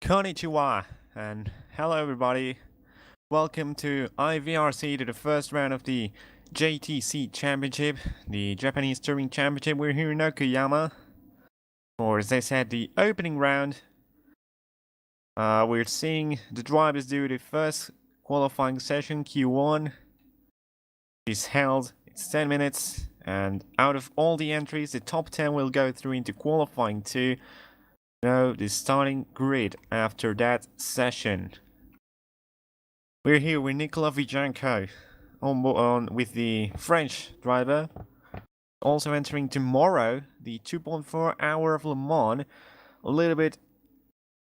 Konnichiwa and hello everybody. Welcome to IVRC to the first round of the JTC Championship, the Japanese Touring Championship. We're here in Okayama for, as I said, the opening round. We're seeing the drivers do the first qualifying session, Q1. Is held, it's 10 minutes, and out of all the entries, the top 10 will go through into qualifying 2. Now the starting grid after that session. We're here with Nicolas Vijanko on with the French driver. Also entering tomorrow the 2.4 hour of Le Mans, a little bit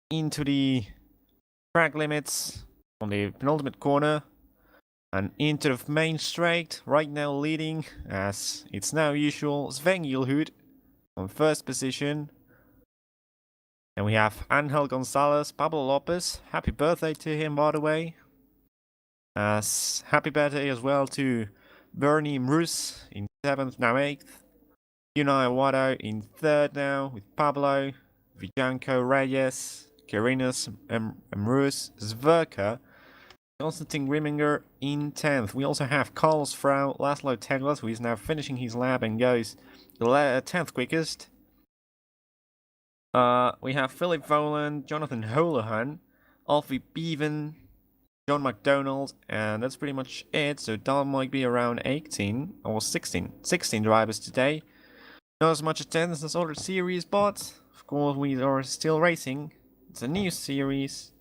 into the track limits on the penultimate corner and into the main straight. Right now leading, as it's now usual, Sven Gilhood on first position. And we have Angel Gonzalez, Pablo Lopez. Happy birthday to him, by the way. Happy birthday as well to Bernie Mrus in 7th, now 8th. Yunai Awado in 3rd now with Pablo, Vijanko Reyes, Karinas Mrus, Zverka, Konstantin Grimminger in 10th. We also have Carlos Frau, Laszlo Teglas, who is now finishing his lap and goes the 10th quickest. We have Philip Voland, Jonathan Holohan, Alfie Bevan, John McDonald, and that's pretty much it. So that might be around 18 or 16 drivers today. Not as much attendance as other series, but of course we are still racing. It's a new series.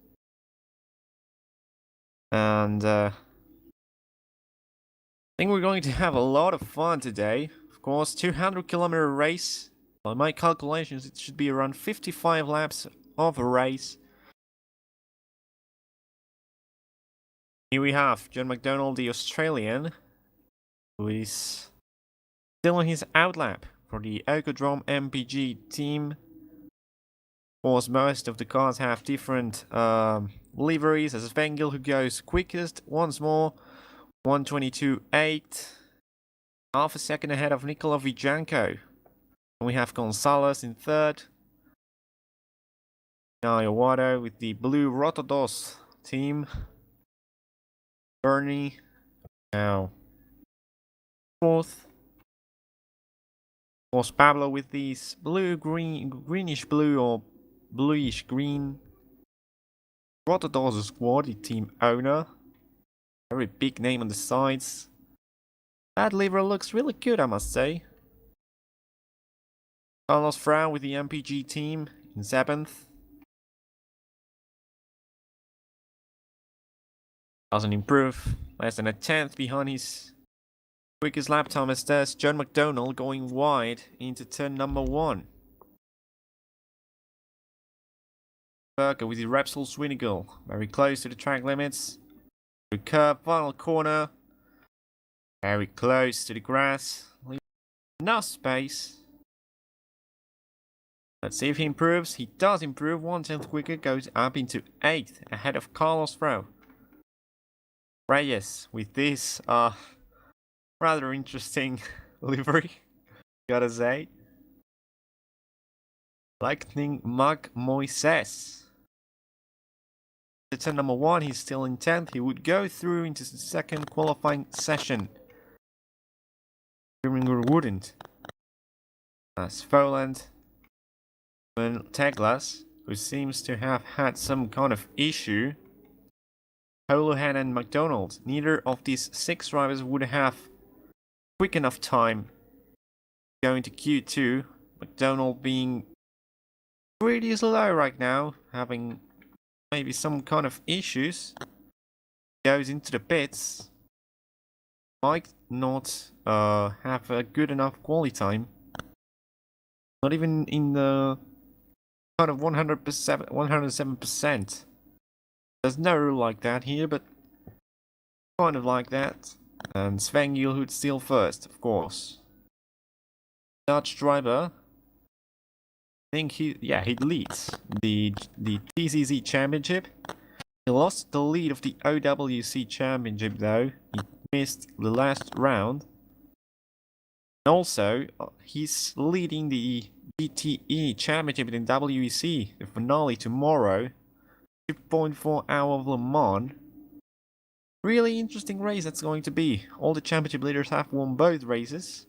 And I think we're going to have a lot of fun today. Of course, 200-kilometer race. By my calculations, it should be around 55 laps of a race. Here we have John McDonald, the Australian, who is still on his outlap for the Ecodrome MPG team. Of course, most of the cars have different liveries, as Svengil, who goes quickest once more, 1:22.8, half a second ahead of Nicolas Vijanko. And we have Gonzalez in 3rd. Iowado with the blue Rotodos team. Bernie now 4th. Of course, Pablo with these greenish blue or bluish green. Rotodos squad, the team owner. Very big name on the sides. That liver looks really good, I must say. Carlos Frau with the MPG team in 7th. Doesn't improve. Less than a 10th behind his quickest lap time as there's John McDonald going wide into turn number 1. Berger with the Repsol Swinigal. Very close to the track limits. Through curve, final corner. Very close to the grass. Enough space. Let's see if he improves. He does improve. 1/10 quicker, goes up into 8th, ahead of Carlos Frau. Reyes with this rather interesting livery, gotta say. Lightning Mug Moises. Turn number 1, he's still in 10th. He would go through into the second qualifying session. Grimminger wouldn't. As Foland. Teglas, who seems to have had some kind of issue. Holohan and McDonald. Neither of these 6 drivers would have quick enough time going to Q2. McDonald being pretty slow right now, having maybe some kind of issues. Goes into the pits. Might not have a good enough quali time. Not even in the kind of 107%. There's no rule like that here, but kind of like that. And Sven Gilhood still first, of course. Dutch driver. I think he leads the TCC Championship. He lost the lead of the OWC Championship though. He missed the last round. And also, he's leading the GTE Championship in WEC, the finale tomorrow. 2.4 hour of Le Mans. Really interesting race that's going to be. All the championship leaders have won both races.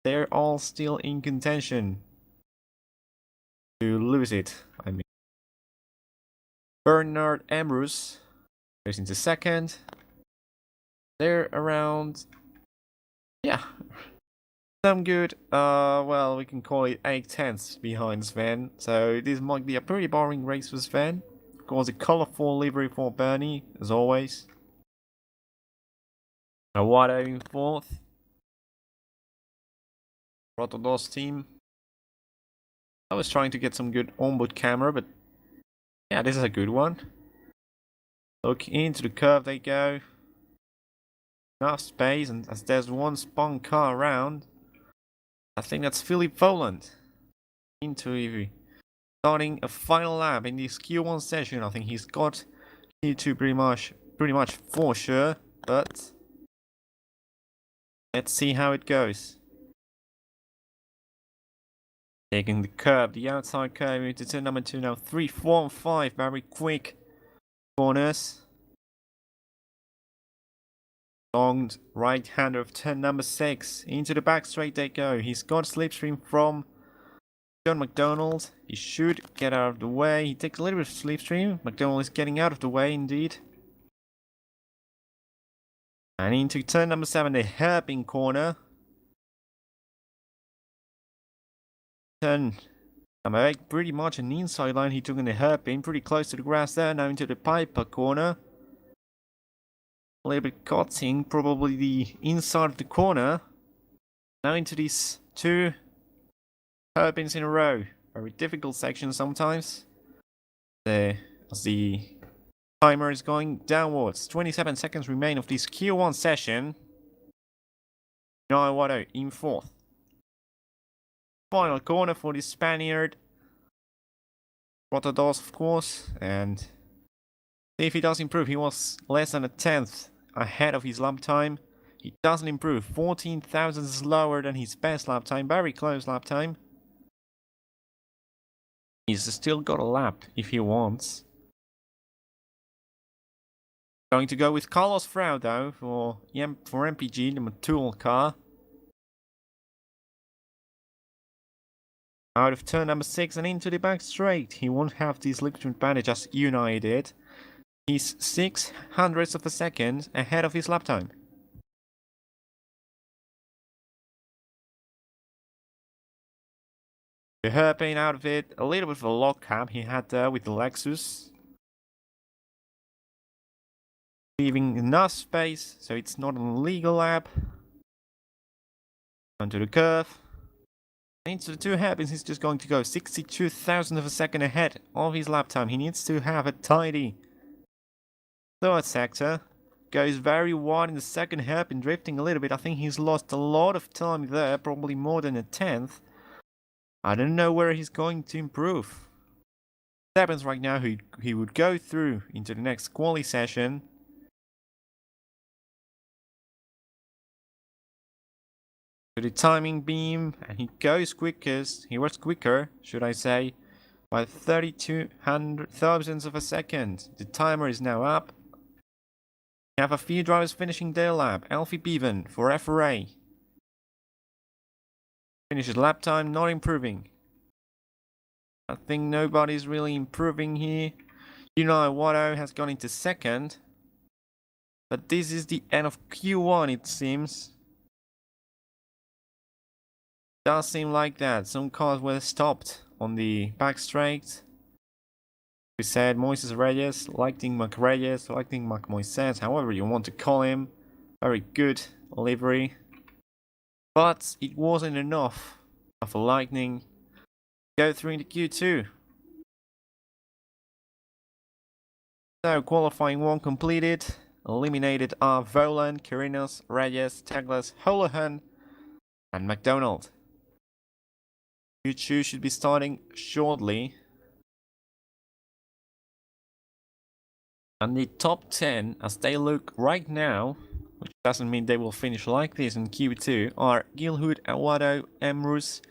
They're all still in contention to lose it, I mean. Bernard Ambrose goes into second. They're around, yeah, some good, well, we can call it 8/10 behind Sven. So this might be a pretty boring race for Sven. Of course, a colorful livery for Bernie, as always. Awado in fourth. Rotodos team. I was trying to get some good onboard camera, but yeah, this is a good one. Look, into the curve they go. Enough space, and as there's one spun car around, I think that's Philip Voland into EV. Starting a final lap in this Q1 session. I think he's got Q2 pretty much for sure, but let's see how it goes. Taking the curve, the outside curve into turn number 2 now. 3, 4, and 5. Very quick corners. Long right hander of turn number 6. Into the back straight they go. He's got slipstream from John McDonald. He should get out of the way. He takes a little bit of slipstream. McDonald is getting out of the way indeed. And into turn number 7, the hairpin corner. Turn number 8, pretty much an inside line he took in the hairpin, pretty close to the grass there. Now into the Piper corner. A little bit cutting, probably the inside of the corner. Now into these 2 hairpins in a row. Very difficult section sometimes. As the timer is going downwards. 27 seconds remain of this Q1 session. Nawado in fourth. Final corner for the Spaniard. Rotodos, of course, and see if he does improve. He was less than a 10th ahead of his lap time. He doesn't improve. 14 thousandths lower than his best lap time. Very close lap time. He's still got a lap if he wants. Going to go with Carlos Frau though for MPG, the Matul car. Out of turn number 6 and into the back straight. He won't have this slipstream advantage as Unai did. He's 0.06 of a second ahead of his lap time. The hairpin out of it, a little bit of a lock cap he had there with the Lexus. Leaving enough space so it's not an illegal lap. Onto the curve. Into the 2 hairpins, he's just going to go 62 thousandths of a second ahead of his lap time. He needs to have a tidy third sector. Goes very wide in the second hairpin, drifting a little bit. I think he's lost a lot of time there, probably more than a 10th. I don't know where he's going to improve. What happens right now, he would go through into the next quali session. To the timing beam, and he goes quickest. He was quicker, should I say, by 32 thousandths of a second. The timer is now up. We have a few drivers finishing their lap. Alfie Bevan for FRA. Finishes lap time, not improving. I think nobody's really improving here. Unai Watto has gone into second. But this is the end of Q1, it seems. Does seem like that. Some cars were stopped on the back straight. We said Moises Reyes, Lightning McReyes, Lightning McMoises, however you want to call him. Very good livery. But it wasn't enough of a Lightning. Go through into Q2. So qualifying 1 completed. Eliminated are Volan, Kirinos, Reyes, Taglas, Holohan, and McDonald. Q2 should be starting shortly. And the top 10, as they look right now, which doesn't mean they will finish like this in Q2, are Gilhood, Aguado, Emrus,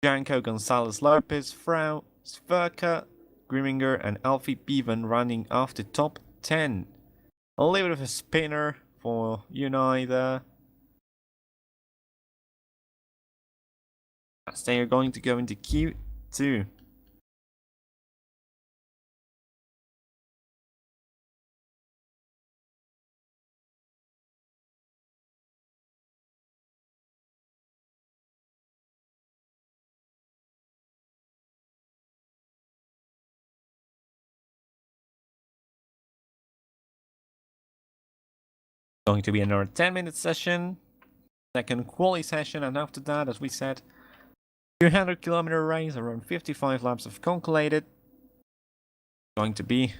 Janko, Gonzalez Lopez, Frau, Sverka, Grimminger and Alfie Bevan running after top 10. A little bit of a spinner for Unai there. As they are going to go into Q2. Going to be another 10-minute session, second quali session, and after that, as we said, 200-kilometer race, around 55 laps of calculated. Going to be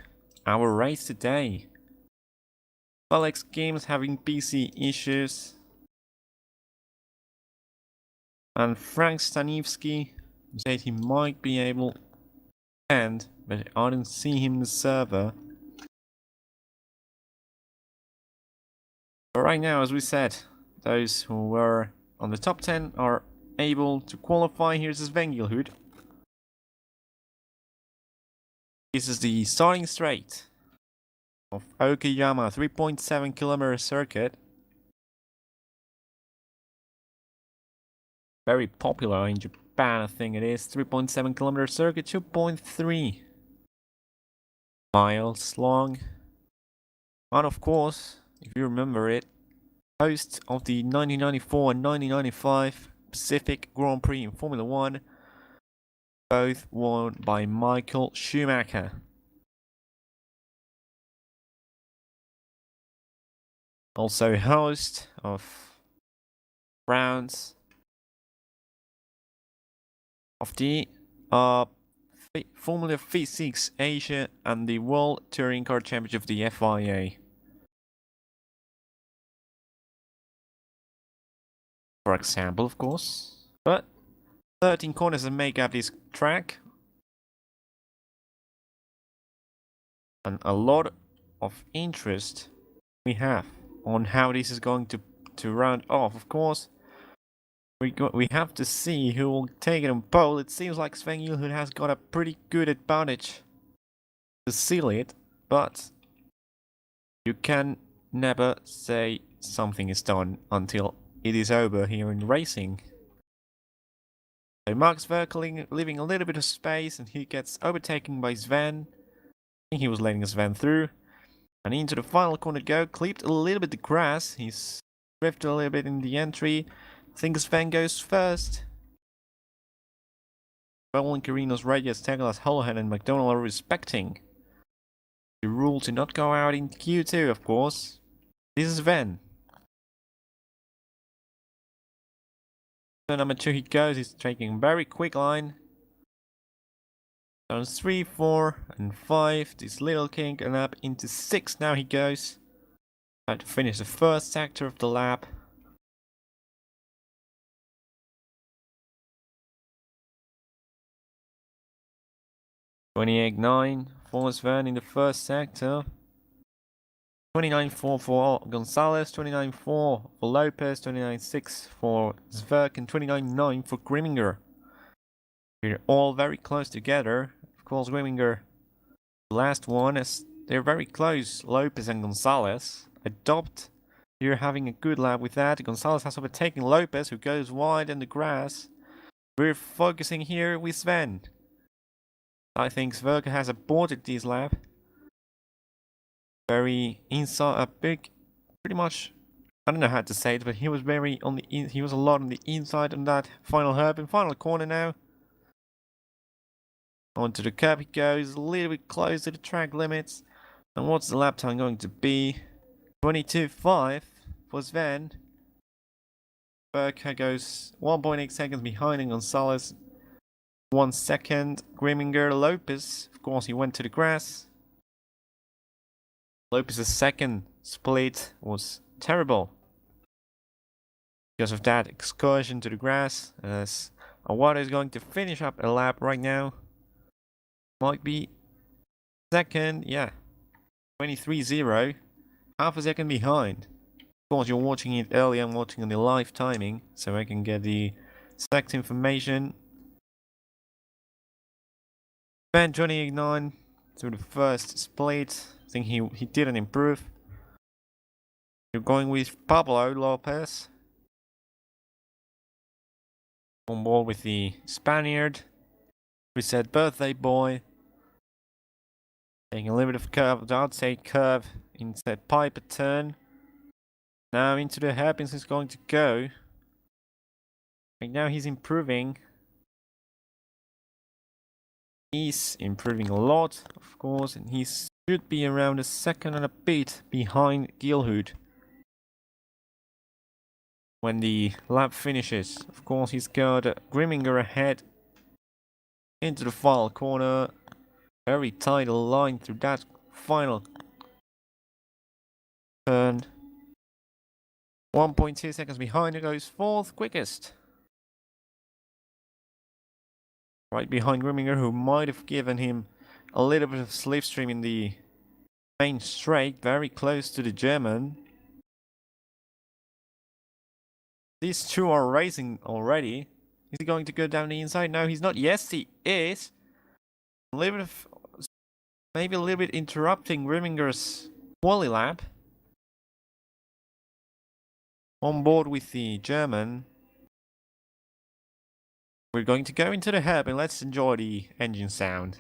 our race today. Alex Games having PC issues. And Frank Staniewski said he might be able to end, but I didn't see him in the server. But right now, as we said, those who were on the top 10 are able to qualify. Here's Sven Gilhood. This is the starting straight of Okayama 3.7 kilometer circuit. Very popular in Japan, I think it is. 3.7 kilometer circuit, 2.3 miles long. And of course, if you remember it, host of the 1994 and 1995 Pacific Grand Prix in Formula 1, both won by Michael Schumacher. Also host of rounds of the Formula V6 Asia and the World Touring Car Championship of the FIA. For example, of course. But 13 corners that make up this track. And a lot of interest we have on how this is going to round off. Of course, we have to see who will take it on pole. It seems like Sven Gilhood has got a pretty good advantage to seal it, but you can never say something is done until it is over here in racing. So Max Verkeling leaving a little bit of space, and he gets overtaken by Sven. I think he was letting Sven through. And into the final corner go, clipped a little bit the grass. He's drifted a little bit in the entry. I think Sven goes first. Roland Carino's Radius, Teglas, Holohan and McDonald are respecting the rule to not go out in Q2, of course. This is Sven. So number 2 he goes, he's taking a very quick line. Down 3, 4 and 5, this little king, and up into 6 now he goes. Time to finish the first sector of the lap. (28.9) for Sven in the first sector. 29.4 for Gonzalez, 29.4 for Lopez, 29.6 for Zverk, and 29.9 for Grimminger. They're all very close together. Of course, Grimminger, the last one, as they're very close. Lopez and Gonzalez. Adopt, you're having a good lap with that. Gonzalez has overtaken Lopez, who goes wide in the grass. We're focusing here with Sven. I think Zverk has aborted this lap. Very inside, a big, pretty much, I don't know how to say it, but he was very on the he was a lot on the inside on that final hairpin, final corner now. Onto the curb he goes, a little bit close to the track limits. And what's the lap time going to be? 22.5 for Sven. Zverk goes 1.8 seconds behind in Gonzalez. 1 second. Grimminger, Lopez, of course he went to the grass. Lopez's second split was terrible because of that excursion to the grass, as Awada is going to finish up a lap right now. Might be second, yeah, 23.0, half a second behind. Of course, you're watching it early, I'm watching on the live timing, so I can get the exact information. Ben 2089 through the first split. I think he didn't improve. You're going with Pablo Lopez. On board with the Spaniard. We said birthday boy. Taking a little bit of curve, the outside curve, instead Piper turn. Now into the hairpins he's going to go. Right now he's improving. He's improving a lot, of course, and he should be around a second and a bit behind Gilhood. When the lap finishes, of course, he's got Grimminger ahead into the final corner. Very tight line through that final turn. 1.2 seconds behind, it goes fourth quickest. Right behind Grimminger, who might have given him a little bit of slipstream in the main straight, very close to the German. These two are racing already. Is he going to go down the inside? No, he's not. Yes, he is. A little bit of, maybe a little bit interrupting Grimminger's quali lap. On board with the German. We're going to go into the hub and let's enjoy the engine sound.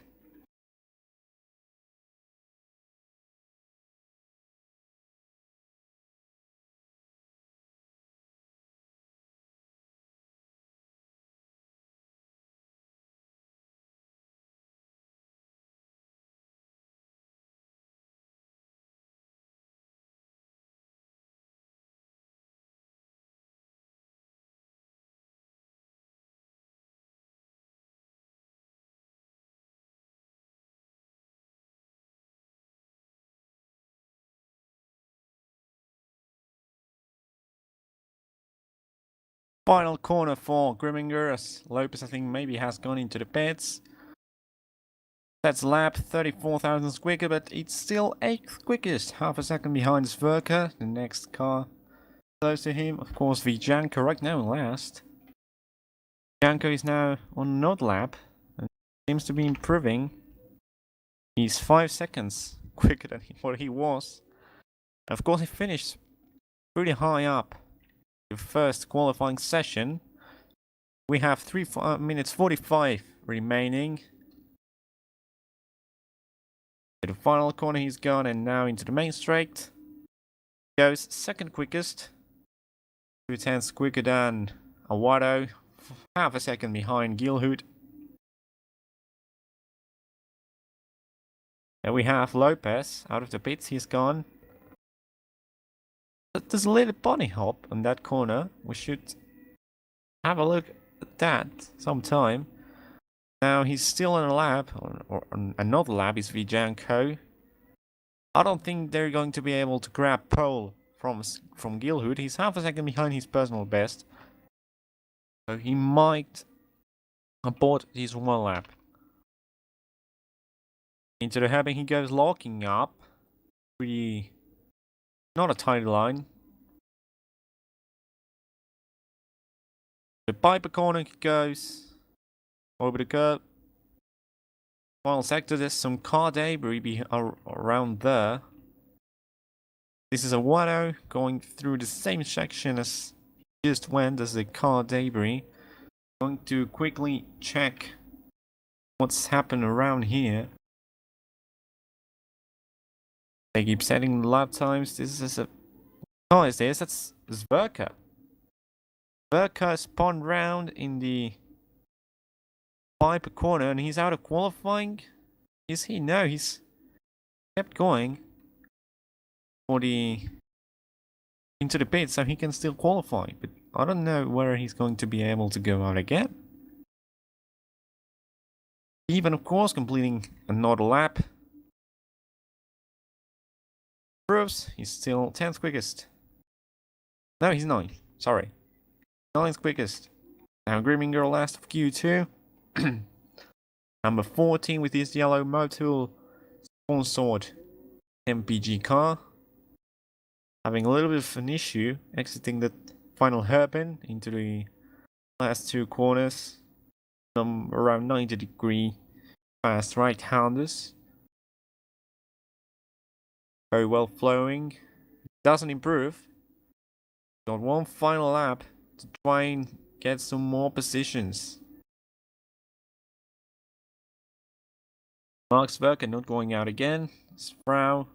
Final corner for Grimminger, as Lopez I think maybe has gone into the pits. That's lap 34 thousandths quicker, but it's still 8th quickest, half a second behind Sverker, the next car close to him. Of course, Vijanko right now in last. Janko is now on another lap and seems to be improving. He's 5 seconds quicker than what he was. And of course, he finished pretty high up the first qualifying session. We have 3 minutes 45 remaining. To the final corner he's gone, and now into the main straight. Goes second quickest. 2/10 quicker than Awado. Half a second behind Gilhood. And we have Lopez out of the pits, he's gone. But there's a little bunny hop on that corner. We should have a look at that sometime. Now he's still on a lap, or on another lap is Vijanko. I don't think they're going to be able to grab pole from Gilhood. He's half a second behind his personal best. So he might abort his one lap. Into the hairpin he goes, locking up. Pretty, not a tight line. The Piper corner he goes. Over the curb. Final sector, there's some car debris around there. This is a Wano going through the same section as he just went as the car debris. Going to quickly check what's happened around here. They keep setting the lap times. This is a... Oh, is this? That's Sverker. Sverker spun round in the Piper corner and he's out of qualifying. Is he? No, he's kept going for the into the pit so he can still qualify, but I don't know whether he's going to be able to go out again. Even of course completing another lap proves he's still 10th quickest. No, he's 9th. Sorry. 9th quickest. Now Grimminger last of Q2. Number 14 with his yellow Motul sponsored MPG car. Having a little bit of an issue exiting the final hairpin into the last 2 corners. Around 90-degree fast right-handers. Very well flowing. Doesn't improve. Got one final lap to try and get some more positions. Max Verken not going out again. Sprout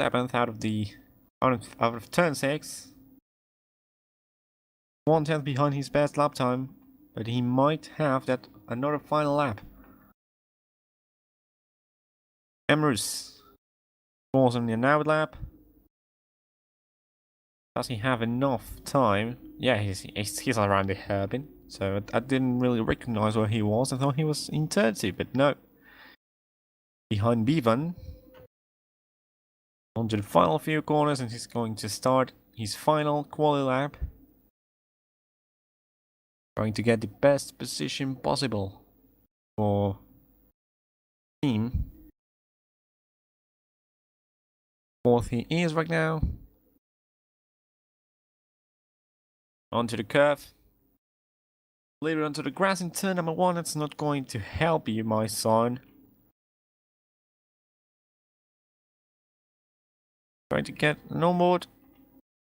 7th out of turn 6. 1/10 behind his best lap time, but he might have that another final lap. Emrys falls on the out lap. Does he have enough time? Yeah, he's around the hairpin, so I didn't really recognize where he was. I thought he was in turn 2, but no. Behind Bevan. Onto the final few corners, and he's going to start his final quali lap. Trying to get the best position possible for team. 4th he is right now. Onto the curve. Leave it onto the grass in turn number 1. That's not going to help you, my son. Trying to get an onboard.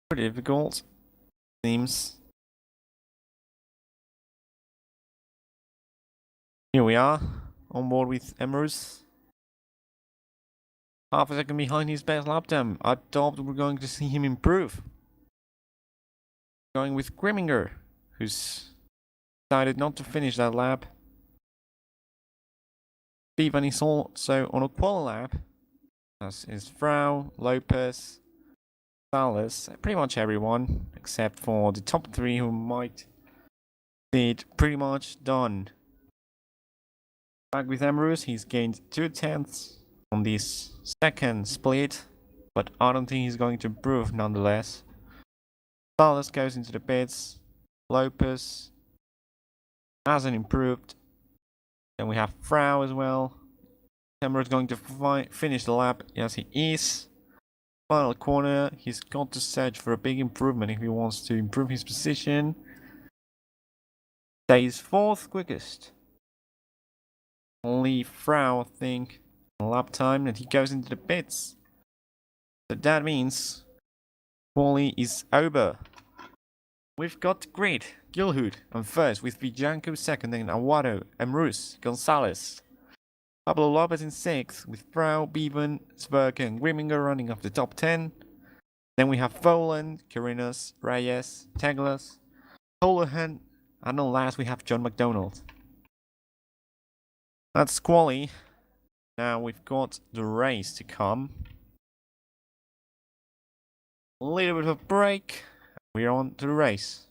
Pretty difficult. Seems. Here we are. On board with Emrys. Half a second behind his best lap time. I thought we were going to see him improve. Going with Grimminger, who's decided not to finish that lap. Bevan is also on a quali lap, as is Frau, Lopez, Salas, pretty much everyone, except for the top 3 who might see it pretty much done. Back with Emrys, he's gained 2/10 on this second split, but I don't think he's going to improve nonetheless. Salas goes into the pits, Lopez hasn't improved. Then we have Frau as well. Emrys is going to finish the lap. Yes, he is. Final corner, he's got to search for a big improvement if he wants to improve his position. Stays 4th quickest. Only Frau, I think, lap time, and he goes into the pits. So that means quali is over. We've got the grid. Gilhood on first with Vijanko second, then Aguado, Emrys, Gonzalez. Pablo Lopez in 6th with Frau, Bevan, Sverker and Grimminger running off the top 10. Then we have Voland, Karinas, Reyes, Teglas, Holohan, and then last we have John McDonald. That's quali. Now we've got the race to come. A little bit of a break. We're on to the race.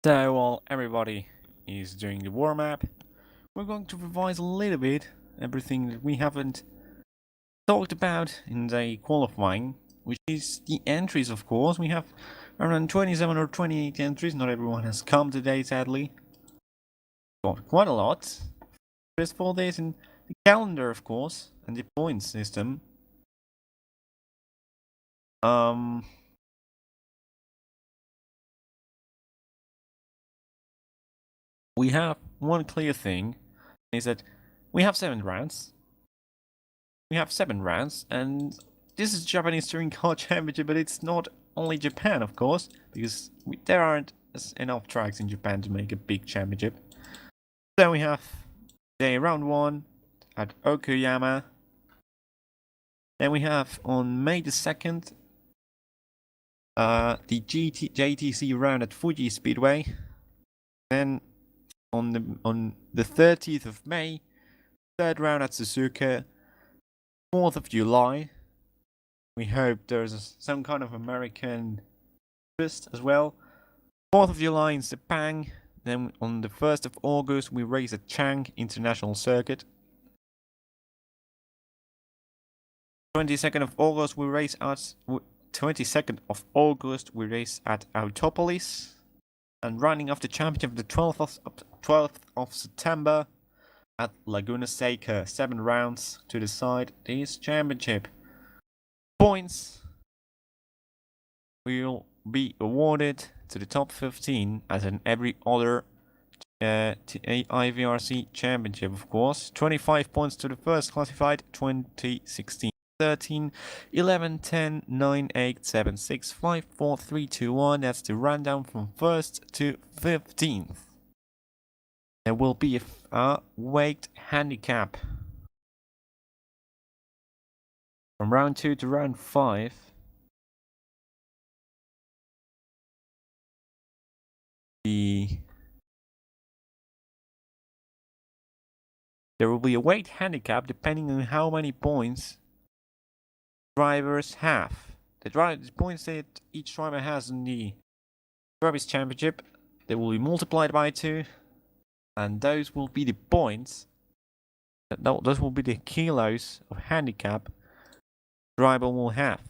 So while everybody is doing the warm-up, we're going to revise a little bit everything that we haven't talked about in the qualifying, which is the entries, of course. We have around 27 or 28 entries. Not everyone has come today, sadly. Got quite a lot. First for this in the calendar, of course, and the point system. We have one clear thing, is that we have 7 rounds. We have 7 rounds, and this is Japanese Touring Car Championship, but it's not only Japan, of course, because there aren't enough tracks in Japan to make a big championship. Then we have day round 1 at Okayama. Then we have on May the 2nd the JTC round at Fuji Speedway. Then on the 30th of May, 3rd round at Suzuka. 4th of July. We hope there's some kind of American twist as well. 4th of July in Sepang. Then on the 1st of August, we race at Chang International Circuit. 22nd of August, we race at 22nd of August, we race at Autopolis. And running off the championship, the 12th of September at Laguna Seca. 7 rounds to decide this championship. Points will be awarded to the top 15 as in every other IVRC championship, of course. 25 points to the first classified, 20, 16, 13, 11, 10, 9, 8, 7, 6, 5, 4, 3, 2, 1. That's the rundown from 1st to 15th. There will be a weight handicap from round 2 to round 5. There will be a weight handicap depending on how many points drivers have. The points that each driver has in the Drivers' Championship, they will be multiplied by 2, and those will be the points. Those will be the kilos of handicap the driver will have.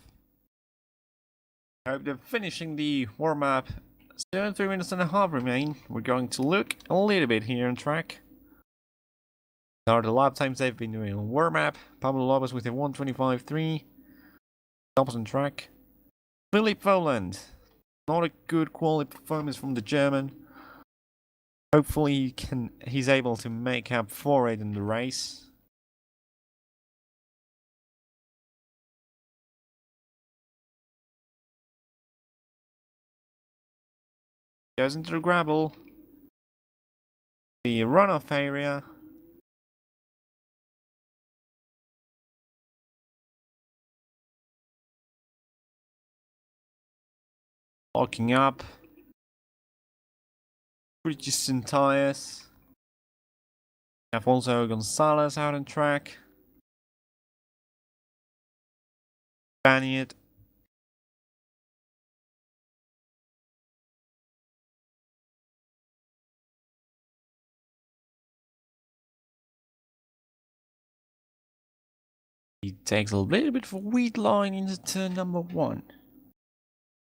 I hope they're finishing the warm-up. Still 3 minutes and a half remain. We're going to look a little bit here on track. These are the lap times they've been doing on warm-up. Pablo Lopez with a 1:25.3. Stops on track. Philip Voland. Not a good quality performance from the German. Hopefully he's able to make up for it in the race. Goes into the gravel. The runoff area. Locking up. Bridgestone tires. We have also Gonzalez out on track. Spaniard. He takes a little bit of a weed line into turn number 1.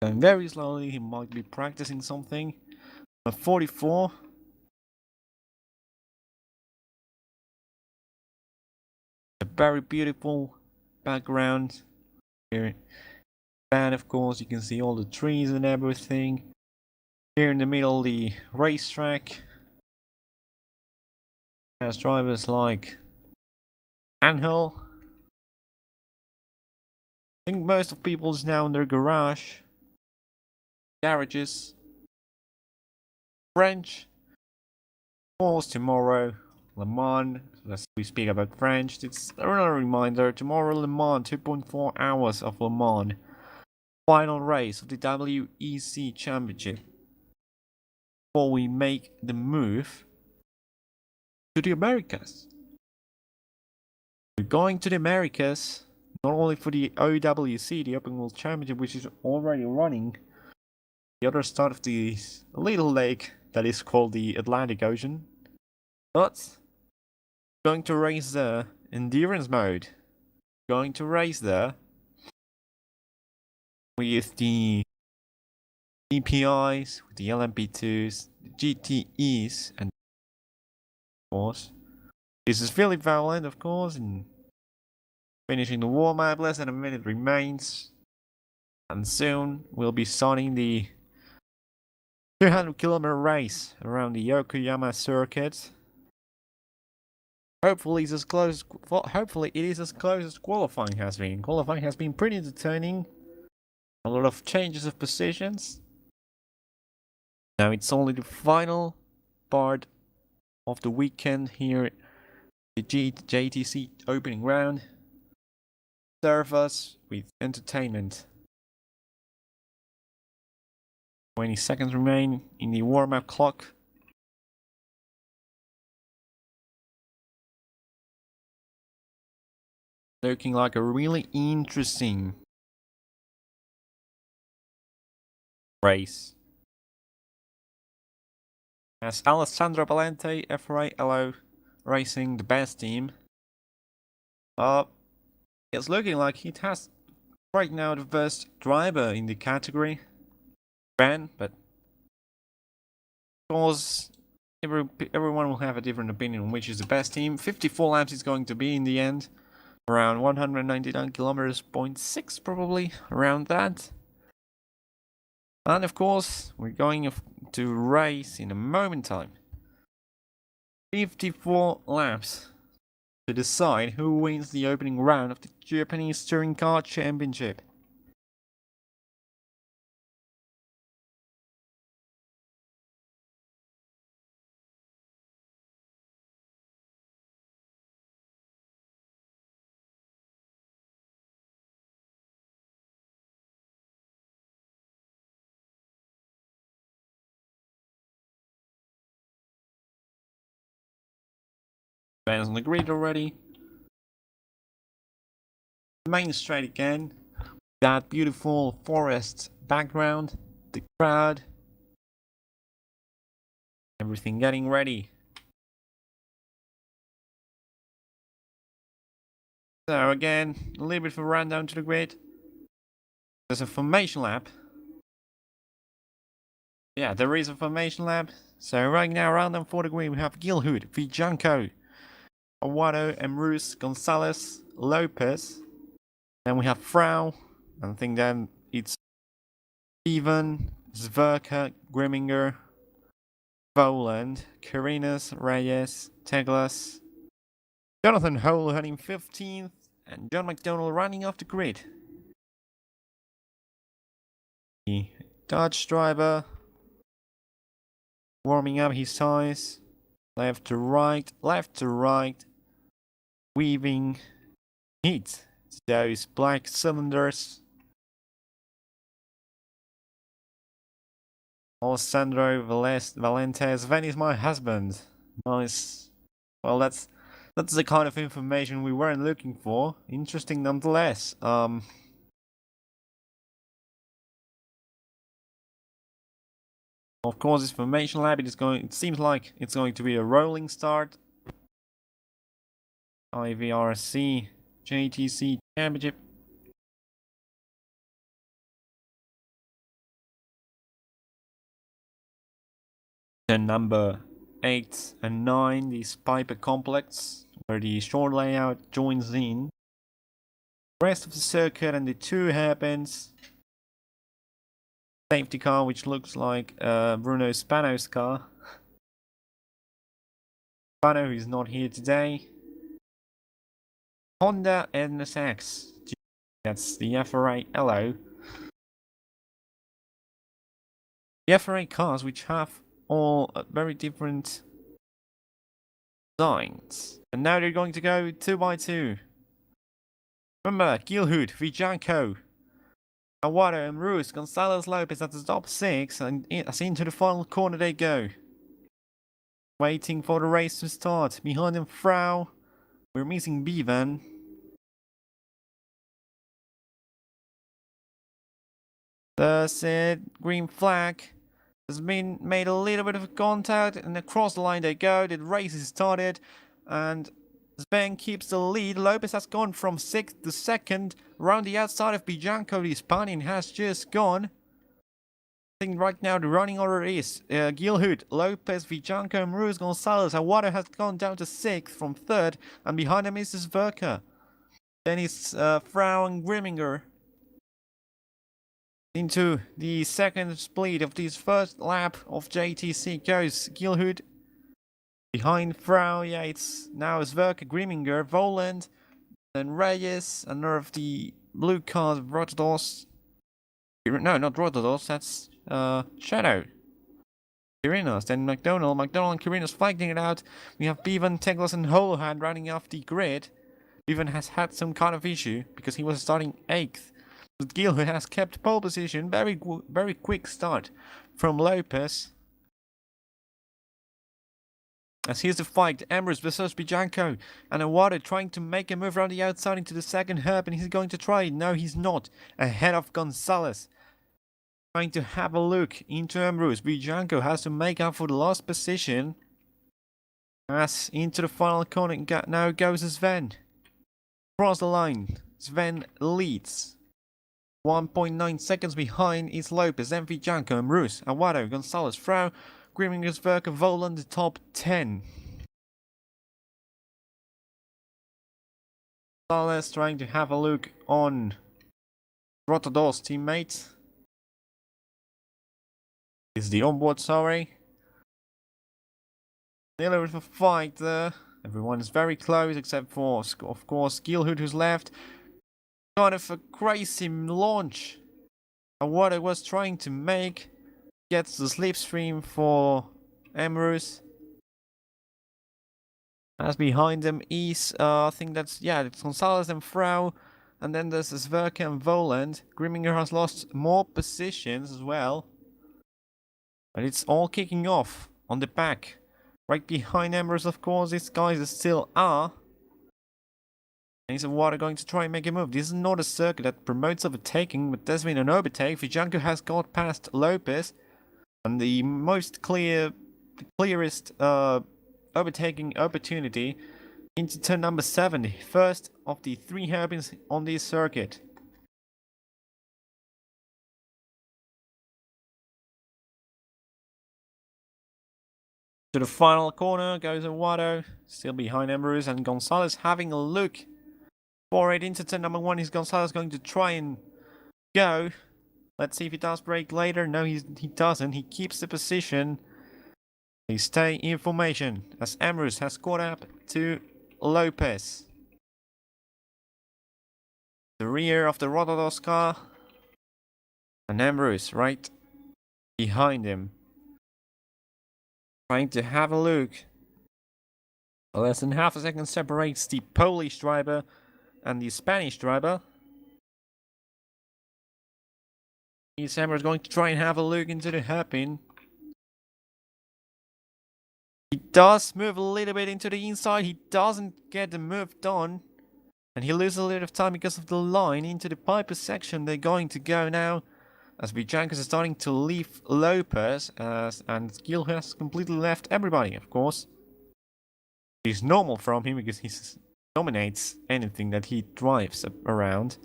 Going very slowly, he might be practicing something. 44. A very beautiful background. Here, and of course, you can see all the trees and everything. Here in the middle, the racetrack. Has drivers like Angel. I think most of people is now in their garages. French. Of course, tomorrow, Le Mans. As we speak about French, it's another reminder. Tomorrow, Le Mans, 2.4 hours of Le Mans. Final race of the WEC Championship. Before we make the move to the Americas. We're going to the Americas, not only for the OWC, the Open World Championship, which is already running, the other side of the little lake that is called the Atlantic Ocean. But going to race the endurance mode. Going to race there with the DPIs, with the LMP2s, the GTEs, and of course, this is Philip Vowland, of course, and finishing the warm-up. Less than a minute remains, and soon we'll be starting the 200-kilometer race around the Okayama circuit. Hopefully it is as close as qualifying has been. Qualifying has been pretty entertaining. A lot of changes of positions. Now it's only the final part of the weekend here, the JTC opening round. Serve us with entertainment. 20 seconds remain in the warm-up clock. Looking like a really interesting race. As Alessandro Valente, IVRC.eu racing the best team. It's looking like it has right now the best driver in the category. Ben, but of course everyone will have a different opinion on which is the best team. 54 laps is going to be in the end. Around 199 kilometers, 0.6 probably, around that. And of course, we're going to race in a moment time. 54 laps to decide who wins the opening round of the Japanese Touring Car Championship. Ben's on the grid already. Main straight again. That beautiful forest background, the crowd, everything getting ready. So again, a little bit of a rundown to the grid. There's a formation lap. Yeah, there is a formation lap. So right now, around for the grid, we have Gilhood, Vijanko, Aguado, Emrus, Gonzalez, Lopez. Then we have Frau. I think then it's Steven, Zverka, Grimminger, Voland, Carinas, Reyes, Teglas, Jonathan Hole running 15th, and John McDonald running off the grid. The Dutch driver warming up his tires, left to right, weaving heat. Those black cylinders. Alessandro Valente. Sven is my husband. Nice. Well, that's the kind of information we weren't looking for. Interesting nonetheless. Of course, this formation lab it seems like it's going to be a rolling start. IVRC JTC Championship. Then number 8 and 9, the Piper Complex, where the short layout joins in. Rest of the circuit and the 2 hairpins. Safety car, which looks like Bruno Spano's car. Spano is not here today. Honda NSX. That's the IVRC.eu. The IVRC cars, which have all very different designs. And now they're going to go 2 by 2. Remember, Gilhood, Vijanko, Aguado, and Ruiz, Gonzalez Lopez at the top 6, and as into the final corner they go. Waiting for the race to start. Behind them, Frau. We're missing Bevan. The green flag has been made a little bit of contact, and across the line they go. The race is started, and Sven keeps the lead. Lopez has gone from 6th to 2nd. Around the outside of Bijanko, the Spanian has just gone. I think right now the running order is Gilhood, Lopez, Bijanko, Mruz, Gonzalez. Aguado has gone down to 6th from 3rd, and behind him is Zverka. Then it's Frau and Grimminger. Into the second split of this first lap of JTC goes Gilhood. Behind Frau, yeah, it's now Zverka, Grimminger, Voland, then Reyes, another of the blue cars, Rotados. No, not Rotados, that's Shadow. Kirinos, then McDonald and Kirinos fighting it out. We have Bevan, Teglos, and Holohan running off the grid. Bevan has had some kind of issue because he was starting 8th. But Gilhood has kept pole position. Very quick start from Lopez. As here's the fight, Ambrose versus Bijanko, and Aguado trying to make a move around the outside into the second herb, and he's going to try it. No, he's not. Ahead of Gonzalez. Trying to have a look into Ambrose. Bijanko has to make up for the lost position. As into the final corner now goes Sven. Cross the line. Sven leads. 1.9 seconds behind is Lopez, then Bijanko, Ambrose, Aguado, Gonzalez, Frau, Grimminger, Zverka, Voland, the top 10. Gonzalez trying to have a look on Rotados' teammate. Is the onboard, sorry. Still a bit of a fight there. Everyone is very close except for, of course, Gilhood, who's left. Kind of a crazy launch. Aguado was trying to make. Gets the slipstream for Ambrose. As behind them is, I think that's, yeah, it's Gonzalez and Frau. And then there's Zverka and Voland. Grimminger has lost more positions as well. But it's all kicking off on the back. Right behind Ambrose, of course, these guys still are. And is Aguado going to try and make a move? This is not a circuit that promotes overtaking, but there's been an overtake. Bijanko has got past Lopez. And the clearest overtaking opportunity into turn number 7, the first of the 3 hairpins on this circuit. To the final corner goes Aguado, still behind Ambrose, and Gonzalez having a look for it into turn number 1. Is Gonzalez going to try and go? Let's see if he does brake later. No, he doesn't. He keeps the position. They stay in formation as Ambrose has caught up to Lopez. The rear of the Rotados car. And Ambrose right behind him. Trying to have a look. Less than half a second separates the Polish driver and the Spanish driver. Ambrose is going to try and have a look into the hairpin. He does move a little bit into the inside. He doesn't get the move done. And he loses a little bit of time because of the line into the Piper section. They're going to go now. As Bijanko is starting to leave Lopez, and Gil has completely left everybody, of course. It's normal from him because he dominates anything that he drives around.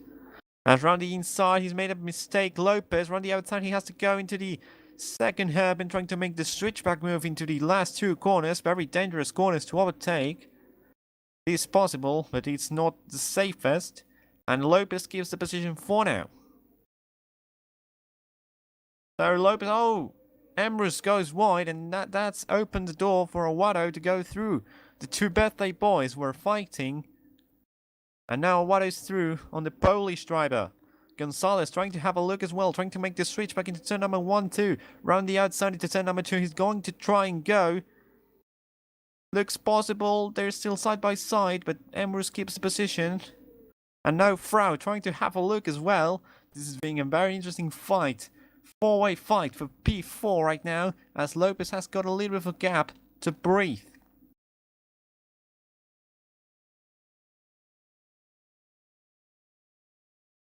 As around the inside, he's made a mistake. Lopez, around the outside, he has to go into the second hairpin, trying to make the switchback move into the last 2 corners. Very dangerous corners to overtake. It is possible, but it's not the safest. And Lopez keeps the position for now. So Lopez, Ambrose goes wide, and that's opened the door for Aguado to go through. The 2 birthday boys were fighting, and now Aguado's through on the Polish driver. Gonzalez trying to have a look as well, trying to make the switch back into turn number 1, 2. Round the outside into turn number 2, he's going to try and go. Looks possible, they're still side by side, but Ambrose keeps the position. And now Frau trying to have a look as well. This is being a very interesting fight. 4-way fight for P4 right now, as Lopez has got a little bit of a gap to breathe.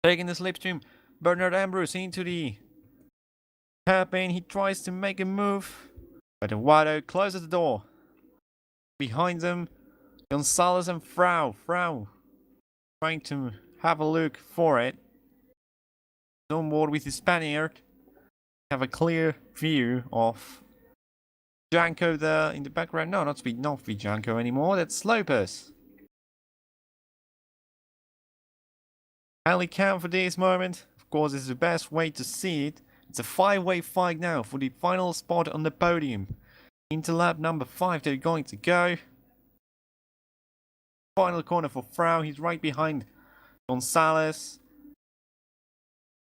Taking the slipstream, Bernard Ambrose into the Hairpin, he tries to make a move, but Eduardo closes the door. Behind them, Gonzalez and Frau. Frau trying to have a look for it. On board with the Spaniard. Have a clear view of Janko there in the background. No, not Janko anymore. That's Lopez. Highly count for this moment. Of course, this is the best way to see it. It's a 5-way fight now for the final spot on the podium. Into lap number 5 they're going to go. Final corner for Frau. He's right behind Gonzalez.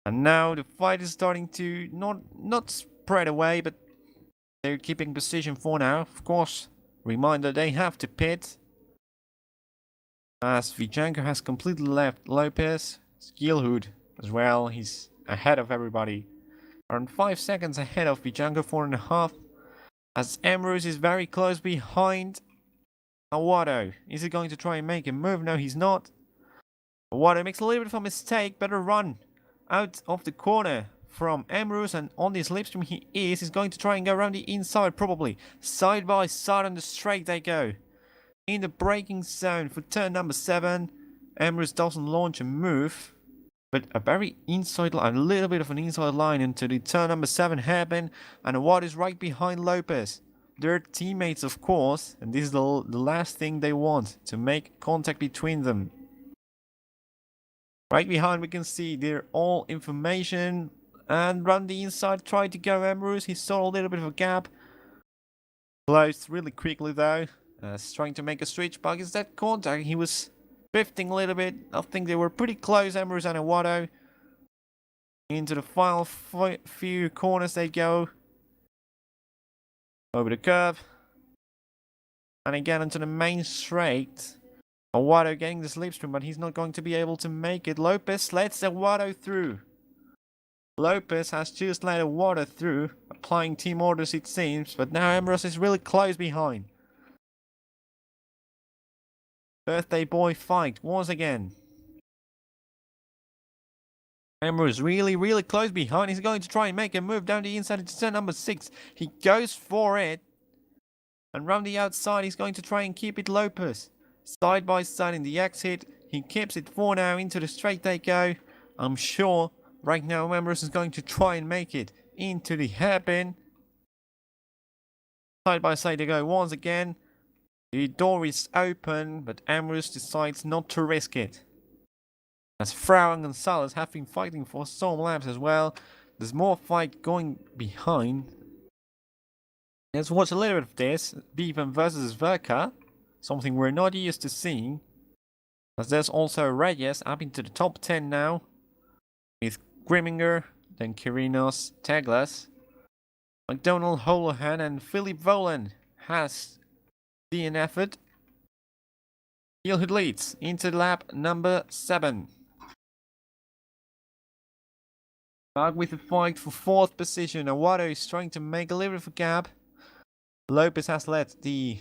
And now the fight is starting to not spread away, but they're keeping position for now. Of course, reminder they have to pit. As Vijanko has completely left Lopez. Skillhood as well. He's ahead of everybody. Around 5 seconds ahead of Vijanko, 4.5. As Ambrose is very close behind Awado. Is he going to try and make a move? No, he's not. Awado makes a little bit of a mistake. Better run out of the corner from Ambrose, and on this slipstream he's going to try and go around the inside probably. Side by side on the straight they go. In the braking zone for turn number 7. Ambrose doesn't launch a move, but a very inside line, a little bit of an inside line into the turn number 7 hairpin, and what is right behind Lopez. They're teammates, of course, and this is the last thing they want, to make contact between them. Right behind we can see they're all information, and run the inside, tried to go Ambrose. He saw a little bit of a gap. Closed really quickly though. Trying to make a switch, but is that contact? He was drifting a little bit. I think they were pretty close, Ambrose and Awado. Into the final few corners they go. Over the curve. And again into the main straight. Awado getting the slipstream, but he's not going to be able to make it. Lopez lets Awado through. Lopez has just let Awado through. Applying team orders it seems, but now Ambrose is really close behind. Birthday boy fight once again. Ambrose really close behind. He's going to try and make a move down the inside to turn number 6. He goes for it. And round the outside he's going to try and keep it Lopez. Side by side in the exit. He keeps it for now. Into the straight they go. I'm sure right now Ambrose is going to try and make it into the hairpin. Side by side they go once again. The door is open, but Ambrose decides not to risk it. As Frau and Gonzalez have been fighting for some laps as well. There's more fight going behind. Let's watch a little bit of this. Bevan versus Verka. Something we're not used to seeing. As there's also Reyes up into the top 10 now. With Grimminger, then Kirinos, Teglas. McDonald, Holohan and Philip Volan has an effort. Skillhood leads into lap number 7. Back with the fight for 4th position. Awado is trying to make a little bit of a gap. Lopez has let the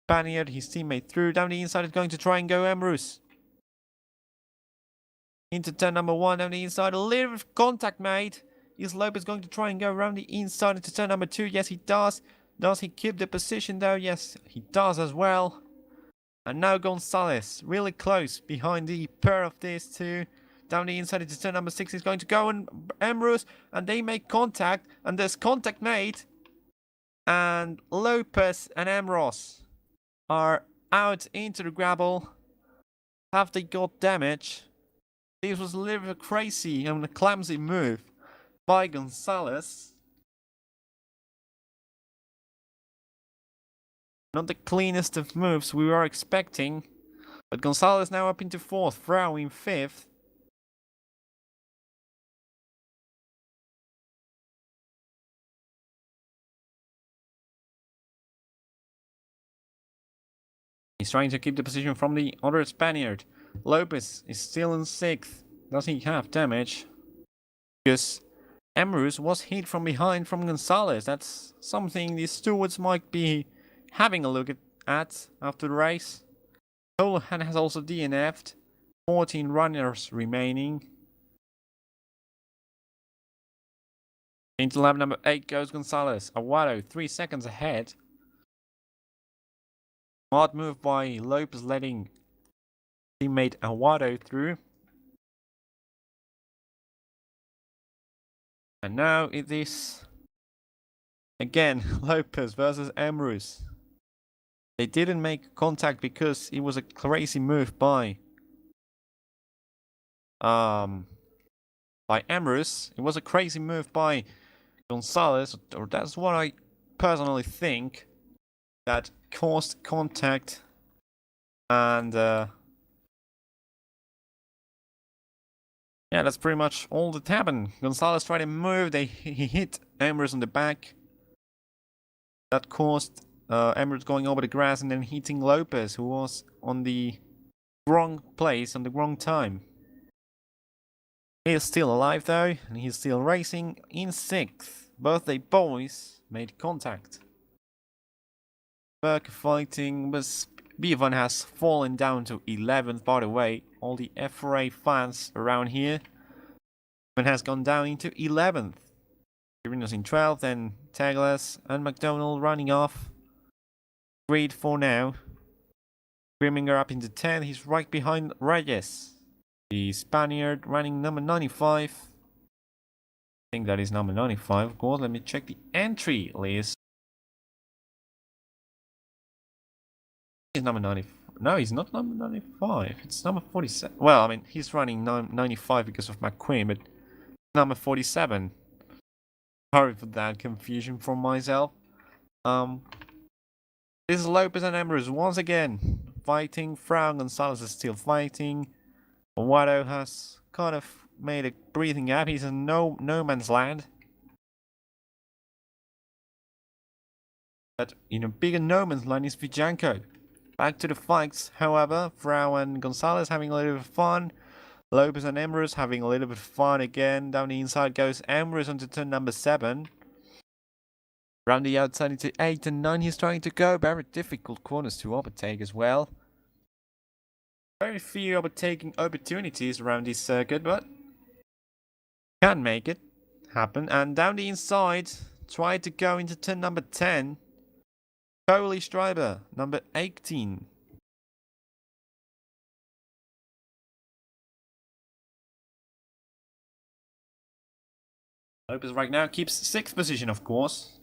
Spaniard, his teammate, through. Down the inside is going to try and go Ambrose. Into turn number 1, down the inside. A little bit of contact made. Is Lopez going to try and go around the inside into turn number 2? Yes, he does. Does he keep the position though? Yes, he does as well. And now Gonzalez, really close behind the pair of these two. Down the inside into turn number 6 is going to go and Ambrose, and they make contact, and there's contact made. And Lopez and Ambrose are out into the gravel. Have they got damage? This was a little bit crazy and a clumsy move by Gonzalez. Not the cleanest of moves we were expecting. But Gonzalez now up into 4th, Frau in 5th. He's trying to keep the position from the other Spaniard. Lopez is still in 6th. Does he have damage? Because Ambrose was hit from behind from Gonzalez. That's something the stewards might be having a look at after the race. Holohan has also DNF'd. 14 runners remaining. Into lap number 8 goes Gonzalez. Aguado 3 seconds ahead. Smart move by Lopez letting teammate Aguado through. And now it is again Lopez versus Emrys. They didn't make contact because it was a crazy move by Emrys. It was a crazy move by Gonzalez, or that's what I personally think, that caused contact. And yeah, that's pretty much all that happened. Gonzalez tried to move, he hit Emrys on the back. That caused Emrys going over the grass and then hitting Lopez, who was on the wrong place on the wrong time. He is still alive though, and he's still racing in 6th. Both the boys made contact. Burke fighting, but B1 has fallen down to 11th, by the way. All the FRA fans around here. And has gone down into 11th. Irina's in 12th, then Taglas and McDonald running off. Reed for now. Grimminger up into 10th, he's right behind Reyes. The Spaniard running number 95. I think that is number 95, of course. Let me check the entry list. He's number 95. No, he's not number 95. It's number 47. Well, I mean, he's running 95 because of McQueen, but number 47. Sorry for that confusion from myself. This is Lopez and Emrys once again fighting. Frau Gonzalez is still fighting. Aguado has kind of made a breathing gap. He's in no man's land. But in a bigger no man's land is Vijanko. Back to the fights, however. Frau and Gonzalez having a little bit of fun. Lopez and Emrys having a little bit of fun again. Down the inside goes Emrys onto turn number 7. Round the outside into 8 and 9. He's trying to go. Very difficult corners to overtake as well. Very few overtaking opportunities around this circuit, but can make it happen. And down the inside, try to go into turn number 10. Holy Stryber, number 18. Lopez right now keeps 6th position, of course.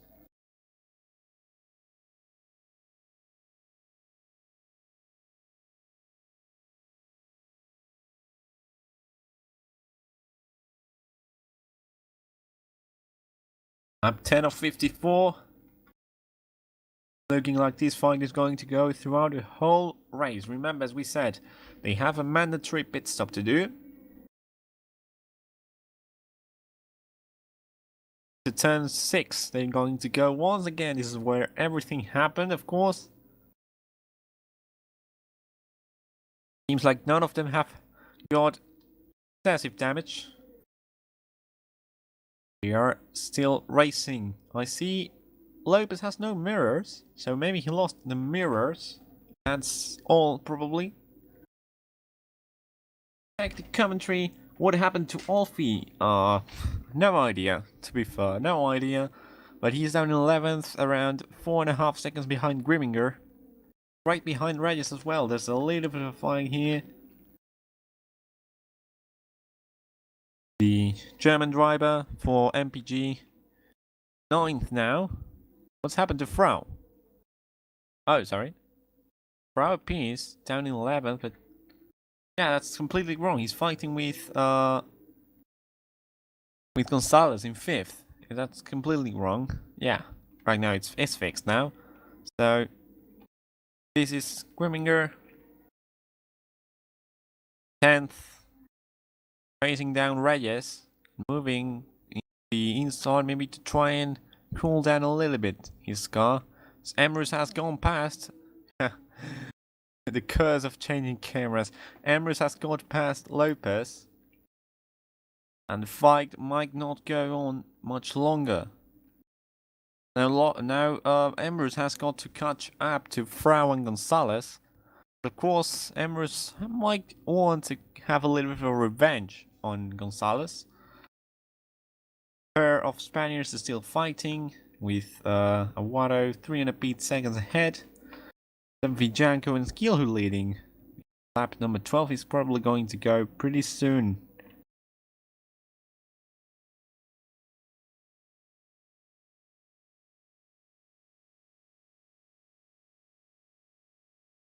Up 10 of 54. Looking like this fight is going to go throughout the whole race. Remember, as we said, they have a mandatory pit stop to do. To turn 6, they're going to go once again. This is where everything happened, of course. Seems like none of them have got excessive damage. They are still racing. I see Lopez has no mirrors, so maybe he lost the mirrors. That's all, probably. Check the commentary. What happened to Alfie? No idea, to be fair. No idea. But he's down in 11th, around 4.5 seconds behind Grimminger. Right behind Regis as well. There's a little bit of a fight here. The German driver for MPG. 9th now. What's happened to Frau? Oh, sorry. Frau appears down in 11th, but yeah, that's completely wrong. He's fighting with Gonzalez in 5th. That's completely wrong. Yeah, right now it's fixed now. So this is Grimminger. 10th. Racing down Reyes. Moving in the inside maybe to try and cool down a little bit his car. Emrys has gone past. The curse of changing cameras. Emrys has got past Lopez. And the fight might not go on much longer. Now Emrys has got to catch up to Frau and Gonzalez. But of course, Emrys might want to have a little bit of revenge on Gonzalez. pair of Spaniards are still fighting, with Awado 300 seconds ahead. Then Vijanko and Skillhu leading. Lap number 12 is probably going to go pretty soon.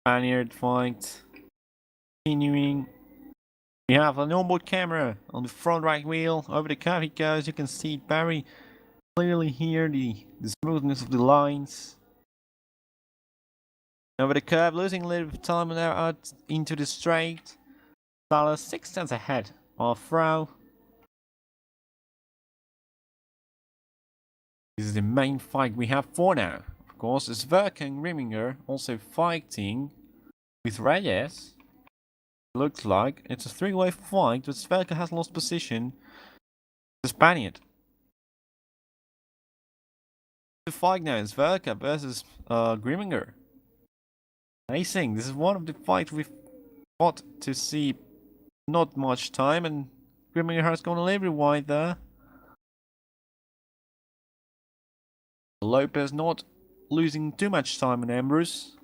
Spaniard fight continuing. We have an onboard camera on the front right wheel. Over the curve he goes. You can see very clearly here the smoothness of the lines. Over the curve, losing a little bit of time now out into the straight. Salas 6 tenths ahead of Frau. This is the main fight we have for now. Of course, Zwerk and Grimminger also fighting with Reyes. Looks like it's a three-way fight, but Zwerk has lost position. The Spaniard. The fight now is Zwerk versus Grimminger. Amazing. This is one of the fights we've got to see not much time, and Grimminger has gone a little bit wide there. Lopez not losing too much time on Ambrose.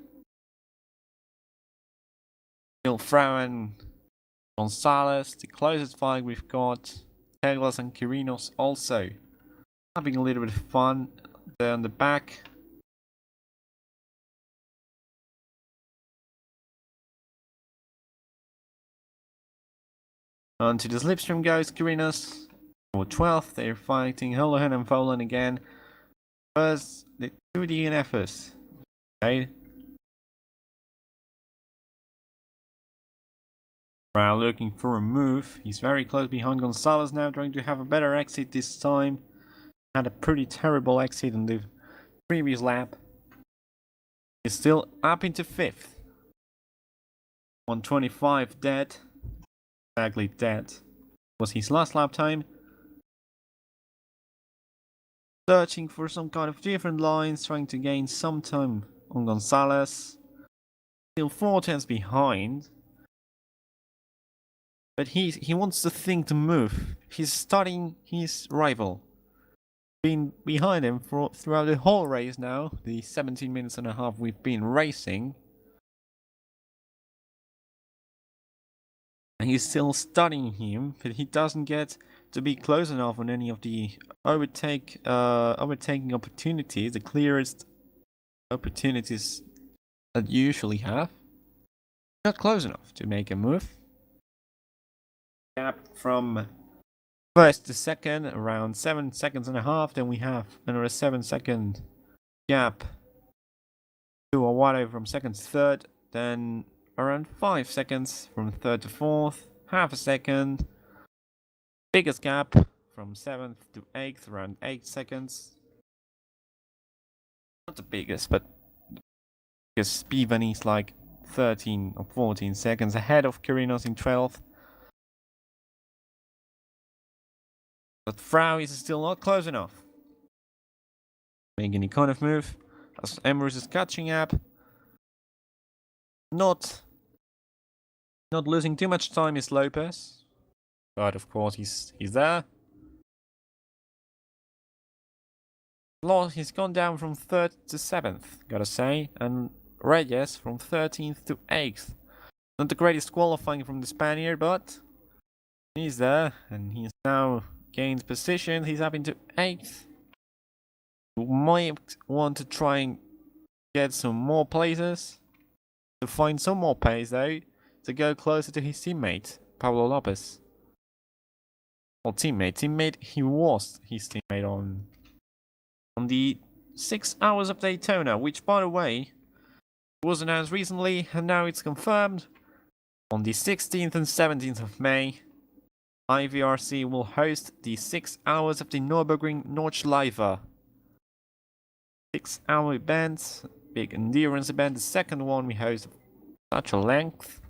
Still Frau and Gonzalez. The closest fight we've got Teglas and Kirinos also having a little bit of fun there on the back. On to the slipstream goes Kirinos. For 12th, they're fighting Holohan and Volan again. First, the 2 DNFs. Okay. Frau looking for a move. He's very close behind Gonzalez now, trying to have a better exit this time. Had a pretty terrible exit on the previous lap. He's still up into 5th. 125 dead. Exactly dead. Was his last lap time. Searching for some kind of different lines, trying to gain some time on Gonzalez. Still 4 tenths behind. But he wants the thing to move. He's starting his rival. Been behind him throughout the whole race now. The 17 minutes and a half we've been racing. And he's still studying him, but he doesn't get to be close enough on any of the overtaking opportunities, the clearest opportunities that you usually have. Not close enough to make a move. Gap from first to second, around 7 seconds and a half. Then we have another 7-second gap to Awado from second to third. Then around 5 seconds from third to fourth. Half a second. Biggest gap from 7th to 8th, around 8 seconds. Not the biggest, but because Spivan is like 13 or 14 seconds ahead of Kirinos in 12th. But Frau is still not close enough. Making any kind of move. As Emrys is catching up. Not losing too much time is Lopez. But of course he's there. He's gone down from 3rd to 7th, gotta say. And Reyes from 13th to 8th. Not the greatest qualifying from the Spaniard, but he's there. And he's now gained position. He's up into 8th. You might want to try and get some more places. To find some more pace though. To go closer to his teammate, Pablo Lopez. Well, teammate. He was his teammate on the 6 hours of Daytona, which, by the way, was announced recently, and now it's confirmed. On the 16th and 17th of May, IVRC will host the 6 hours of the Nürburgring Nordschleife. 6-hour event, big endurance event, the second one we host such a length.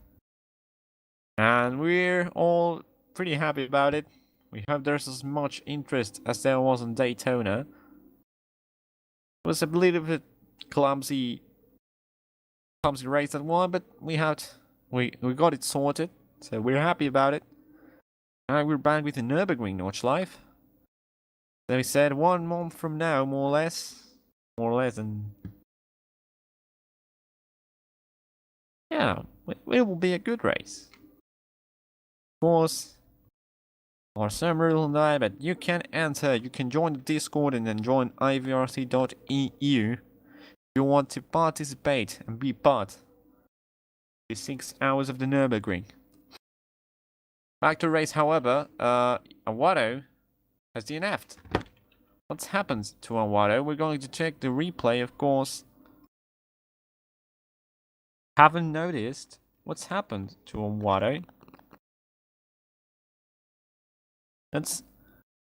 And we're all pretty happy about it. We hope there's as much interest as there was on Daytona. It was a little bit clumsy race that one, but we got it sorted, so we're happy about it. And we're back with the Nürburgring Nordschleife. They said 1 month from now, more or less. More or less, and yeah, it will be a good race. Of course, or some rule and I, but you can enter, you can join the Discord and then join IVRC.eu if you want to participate and be part of the 6 hours of the Nürburgring. Back to race, however, Awado has DNF'd. What's happened to Awado? We're going to check the replay, of course. Haven't noticed what's happened to Awado. That's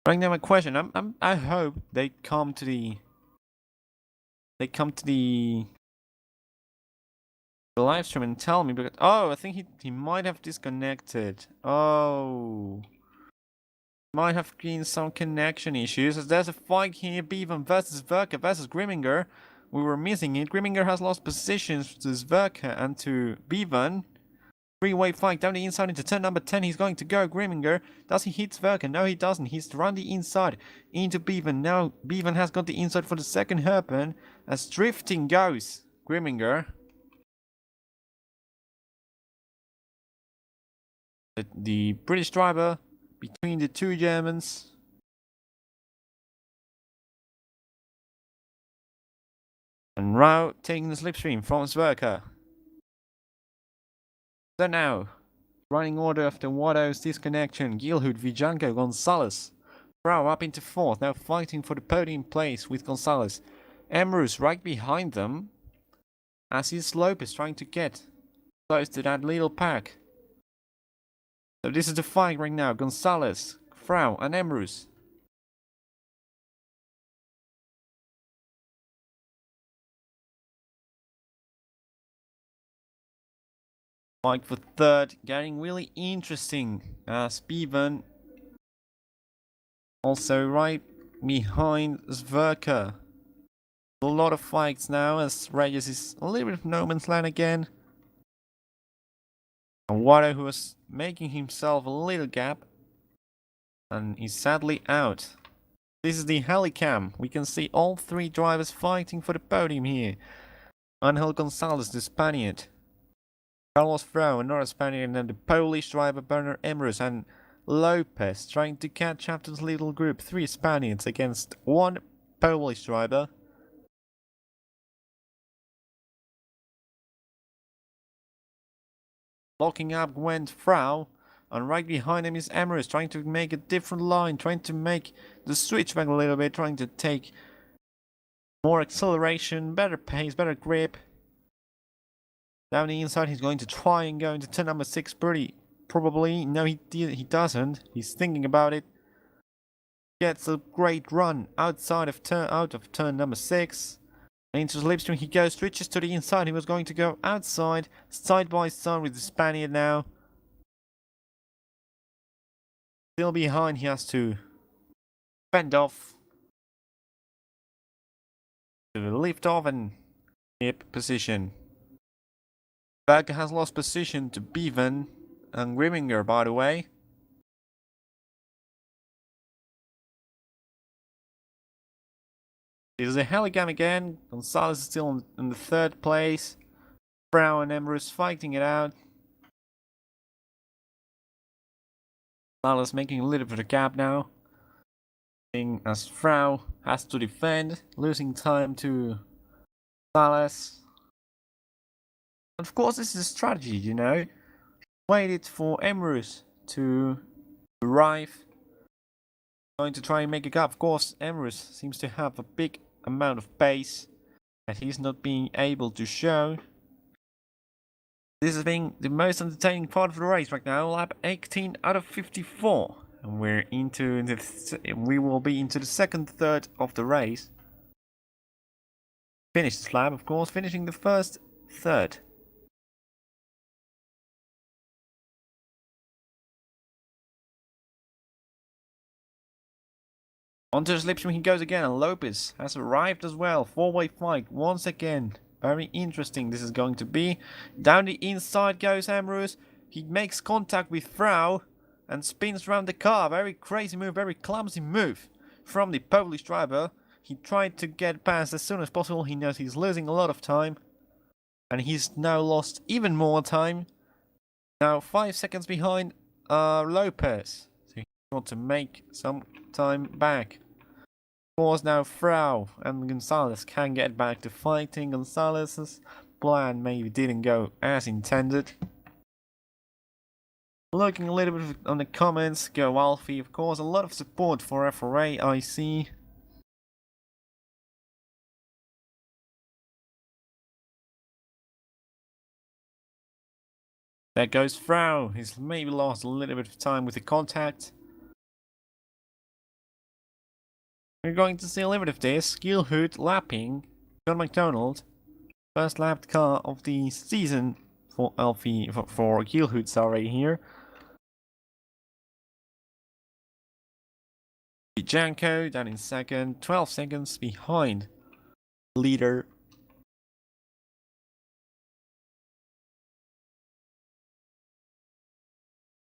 right now my question. I hope they come to the live stream and tell me, because I think he might have disconnected. Might have been some connection issues. There's a fight here, Bevan versus Zverka versus Grimminger. We were missing it. Grimminger has lost positions to Zverka and to Bevan. Three-way fight down the inside into turn number 10. He's going to go. Grimminger. Does he hit Zverka? No, he doesn't. He's around the inside into Bevan. Now Bevan has got the inside for the second hairpin. As drifting goes Grimminger. The British driver between the two Germans. And Rao taking the slipstream from Zverka. So now, running order after Wado's disconnection, Gilhood, Vijanko, Gonzalez. Rao up into 4th, now fighting for the podium place with Gonzalez. Emrus right behind them, as his Lopez trying to get close to that little pack. So this is the fight right now, Gonzalez, Frau and Emrus. Fight for 3rd, getting really interesting as Bevan also right behind Zverka. A lot of fights now as Regis is a little bit of no man's land again. And Wado, who was making himself a little gap, and he's sadly out. This is the helicam. We can see all 3 drivers fighting for the podium here. Angel Gonzalez, the Spaniard. Carlos Frau, another Spaniard, and then the Polish driver Bernard Emrus and Lopez trying to catch up to this little group. 3 Spaniards against 1 Polish driver. Locking up went Frau, and right behind him is Emrus trying to make a different line, trying to make the switch back a little bit, trying to take more acceleration, better pace, better grip. Down the inside, he's going to try and go into turn number 6 pretty probably. No, he doesn't. He's thinking about it. Gets a great run outside of turn number 6. Into the slipstream he goes, switches to the inside. He was going to go outside, side by side with the Spaniard now. Still behind, he has to fend off. To lift off and hip position. Berger has lost position to Bevan and Grimminger, by the way. This is a helicam again. Gonzalez is still in the 3rd place. Frau and Emrus fighting it out. Gonzalez making a little bit of a gap now. As Frau has to defend, losing time to Gonzalez. Of course, this is a strategy, you know. Waited for Emrus to arrive. Going to try and make a gap. Of course, Emrus seems to have a big amount of pace that he's not being able to show. This has been the most entertaining part of the race right now. Lap 18 out of 54. And we will be into the 2nd third of the race. Finish this lap, of course, finishing the 1st third. Onto the slipstream he goes again, and Lopez has arrived as well. 4-way fight once again. Very interesting this is going to be. Down the inside goes Emrus. He makes contact with Frau and spins around the car. Very crazy move, very clumsy move. from the Polish driver. He tried to get past as soon as possible. He knows he's losing a lot of time. And he's now lost even more time. Now 5 seconds behind Lopez. So he wants to make some time back. Of course, now Frau and Gonzalez can get back to fighting. Gonzalez's plan maybe didn't go as intended. Looking a little bit on the comments, go Alfie, of course, a lot of support for FRA, I see. There goes Frau, he's maybe lost a little bit of time with the contact. We're going to see a little bit of this, Gilhood lapping John McDonald. First lapped car of the season for Alfie, for Gilhood, sorry, here. Janko down in second, 12 seconds behind leader.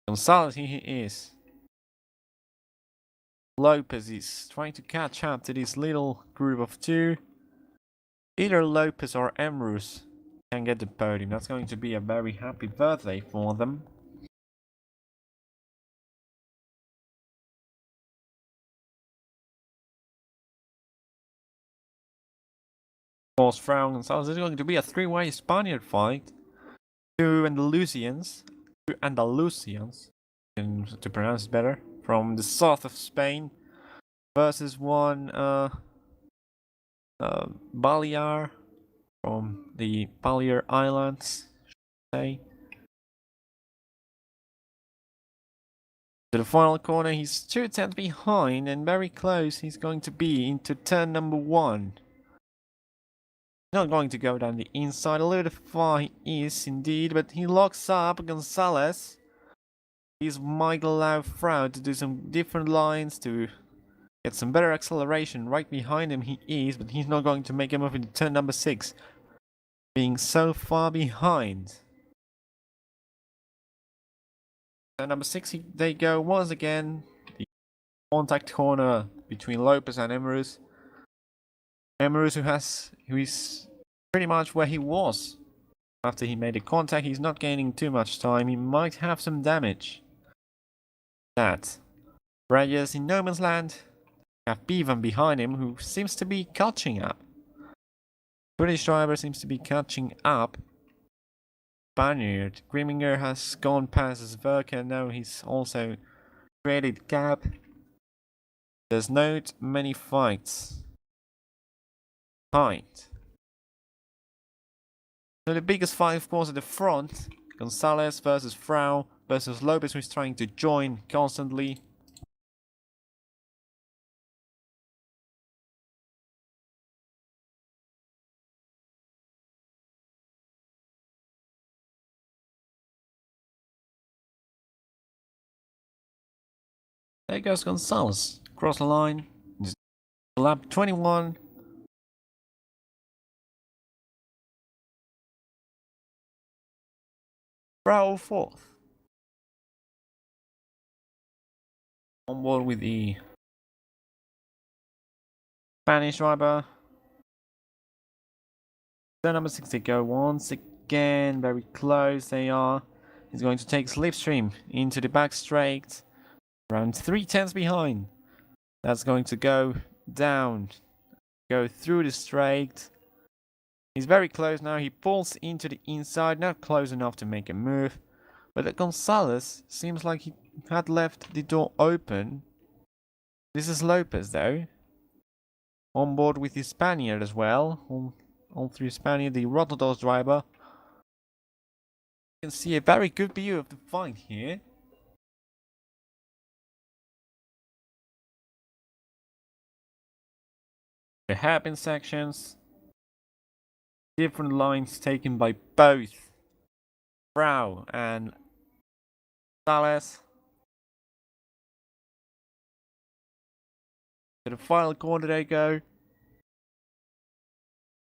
Gonzalez, here he is. Lopez is trying to catch up to this little group of two. Either Lopez or Emrus can get the podium. That's going to be a very happy birthday for them. Of course, Frau and Gonzalez is going to be a three-way Spaniard fight. Two Andalusians, to pronounce it better, from the south of Spain versus one Balear from the Balear Islands, say. To the final corner, he's 2 tenths behind and very close. He's going to be into turn number 1. Not going to go down the inside, a little far he is indeed, but he locks up Gonzalez. This might allow Frau to do some different lines to get some better acceleration. Right behind him he is, but he's not going to make him up into turn number 6, being so far behind. Turn number 6, they go once again. The contact corner between Lopez and Emrus. Emrus, who is pretty much where he was after he made a contact. He's not gaining too much time. He might have some damage. That Reyes in no man's land. Have Bevan behind him, who seems to be catching up. British driver seems to be catching up. Spaniard Grimminger has gone past Zverka. Now he's also created gap. There's not many fights. So the biggest fight, of course, at the front. Gonzalez versus Frau versus Lopez, who's trying to join constantly. There goes Gonzalez. Cross the line. Lap 21. Frau 4th. On board with the Spanish driver. Turn number 6 they go once again. Very close they are. He's going to take slipstream into the back straight. Around 3 tenths behind. That's going to go down. Go through the straight. He's very close now. He pulls into the inside. Not close enough to make a move. But Gonzalez seems like he had left the door open. This is Lopez though. On board with the Spaniard as well. On through Spaniard, the Rotterdam driver. You can see a very good view of the fight here. The hairpin sections. Different lines taken by both Frau and Gonzalez. To the final corner they go.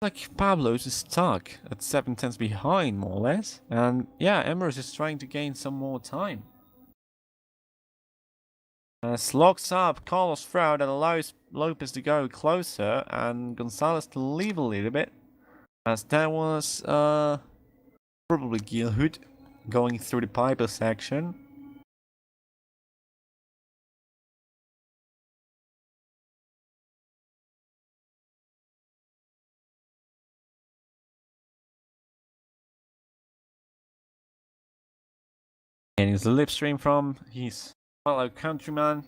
Like Pablo's is stuck at 7 tenths behind, more or less. And yeah, Emrus is trying to gain some more time. Locks up Carlos Frau that allows Lopez to go closer and Gonzalez to leave a little bit. As that was probably Gilhood going through the Piper section. And his lip stream from his fellow countryman.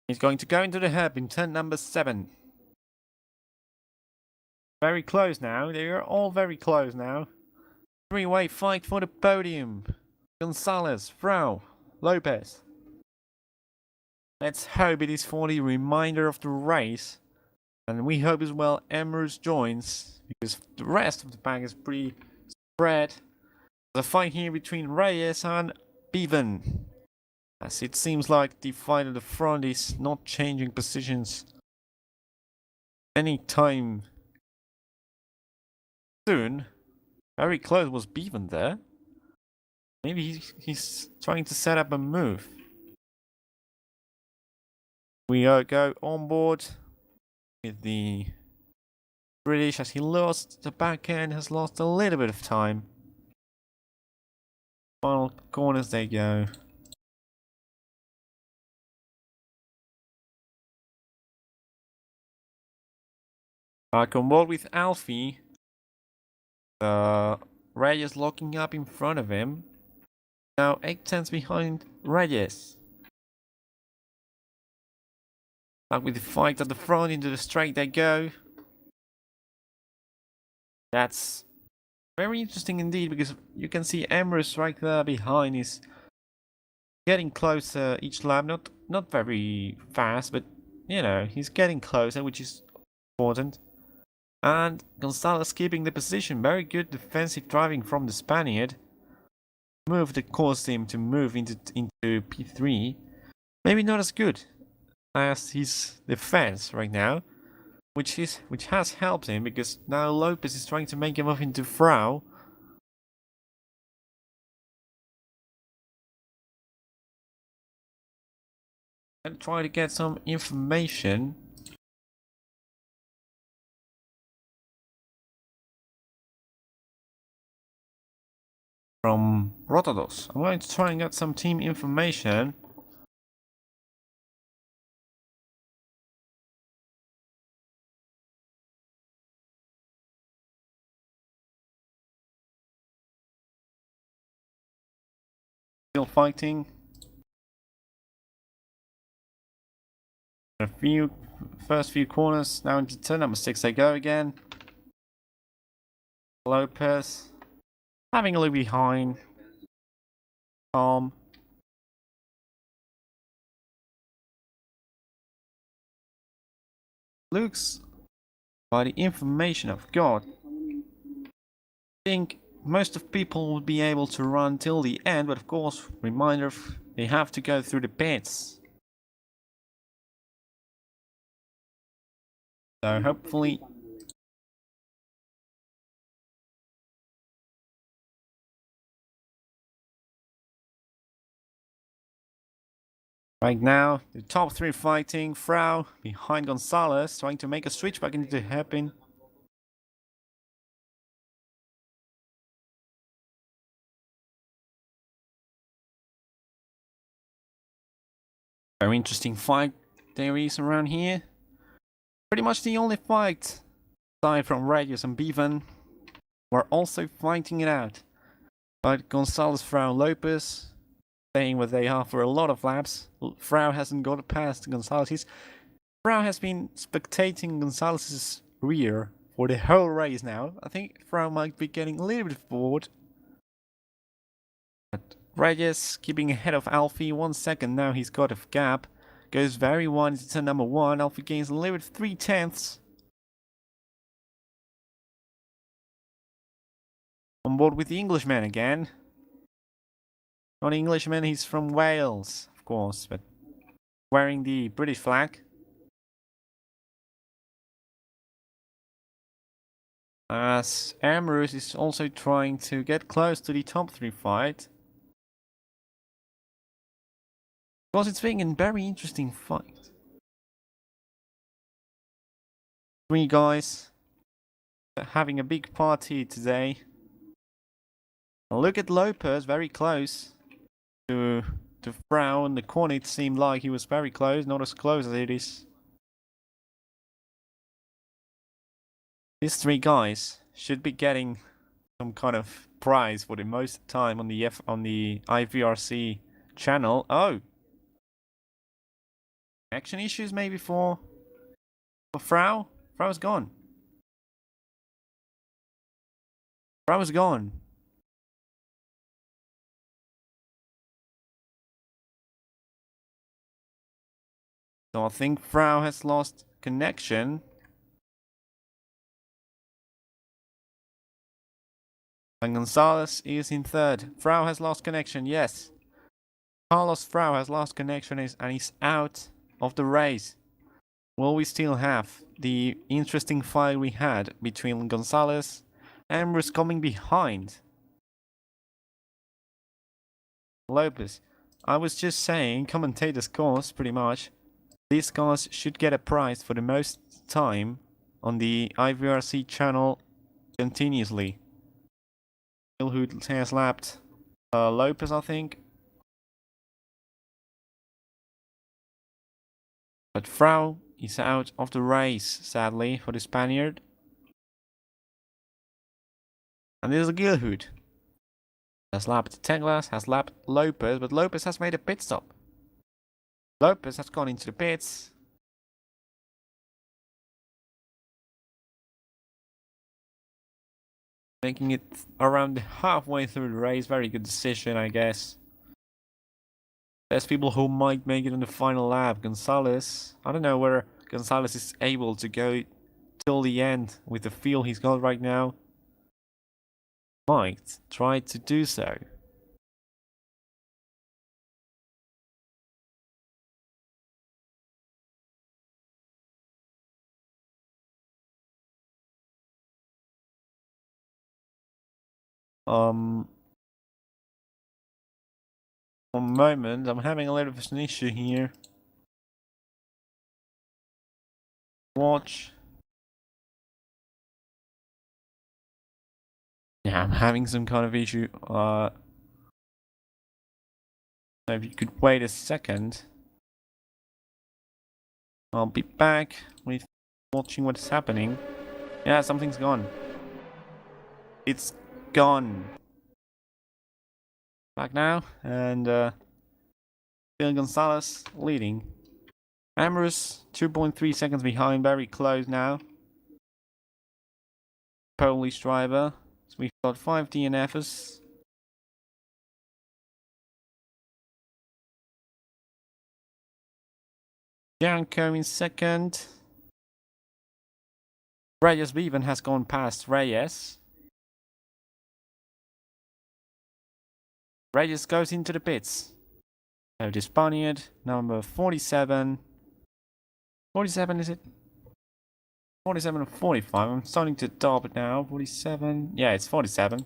He's going to go into the hub in turn number 7. Very close now. They are all very close now. Three-way fight for the podium. Gonzalez, Frau, Lopez. Let's hope it is for the remainder of the race. And we hope as well Emrys joins, because the rest of the pack is pretty spread. The fight here between Reyes and Bevan. As it seems like the fight at the front is not changing positions anytime soon. Very close was Bevan there. Maybe he's trying to set up a move. We go on board with the British as he lost the back end, has lost a little bit of time. Final corners they go. Back on board with Alfie. Reyes locking up in front of him. Now 8/10 behind Reyes. Back with the fight at the front, into the straight they go. That's very interesting indeed, because you can see Emrys right there behind is getting closer each lap. Not very fast, but you know, he's getting closer, which is important. And Gonzalez keeping the position. Very good defensive driving from the Spaniard. Move that caused him to move into P3. Maybe not as good as his defense right now, which has helped him, because now Lopez is trying to make him move into Frau. And try to get some information. From Rotados. I'm going to try and get some team information. Still fighting. First few corners, now into turn number 6 they go again. Lopez having a little behind. Calm. Looks, by the information I've got, I think most of people will be able to run till the end, but of course, reminder, they have to go through the pits. So hopefully right now, the top 3 fighting. Frau behind Gonzalez, trying to make a switch back into the hairpin. Very interesting fight there is around here. Pretty much the only fight, aside from Reyes and Bevan, were also fighting it out. But Gonzalez, Frau, Lopez, staying where they are for a lot of laps. Frau hasn't got past Gonzalez. Frau has been spectating Gonzalez's rear for the whole race now. I think Frau might be getting a little bit bored. But Reyes keeping ahead of Alfie 1 second now. He's got a gap. Goes very wide into turn number 1. Alfie gains a little bit 3/10. On board with the Englishman again. Not Englishman, he's from Wales, of course, but wearing the British flag. As Emrys is also trying to get close to the top 3 fight. Because it's being a very interesting fight. 3 guys having a big party today. Look at Lopez, very close to Frau in the corner. It seemed like he was very close, not as close as it is. These 3 guys should be getting some kind of prize for the most time on the IVRC channel. Oh, action issues maybe for Frau. Frau's gone. Frau is gone. So I think Frau has lost connection. And Gonzalez is in third. Frau has lost connection, yes. Carlos Frau has lost connection and he's out of the race. Will we still have the interesting fight we had between Gonzalez and Ambrose coming behind Lopez? I was just saying, commentators' course, pretty much. These guys should get a prize for the most time on the IVRC channel continuously. Who has lapped Lopez, I think. But Frau is out of the race, sadly, for the Spaniard. And this is Gilhood. Has lapped Teglas, has lapped Lopez, but Lopez has made a pit stop. Lopez has gone into the pits. Making it around halfway through the race. Very good decision, I guess. There's people who might make it in the final lap. Gonzalez. I don't know whether Gonzalez is able to go till the end with the feel he's got right now. Might try to do so. One moment, I'm having a little bit of an issue here. Watch. Yeah, I'm having some kind of issue. So if you could wait a second, I'll be back with watching what's happening. Yeah, something's gone. It's gone. Back now, and Phil Gonzalez leading. Ambrose 2.3 seconds behind, very close now. Polish driver. So we've got 5 DNFs. Janko in second. Reyes Bevan has gone past Reyes. Reyes goes into the pits. So the Spaniard, number 47. 47 is it? 47 or 45. I'm starting to doubt it now. 47. Yeah, it's 47.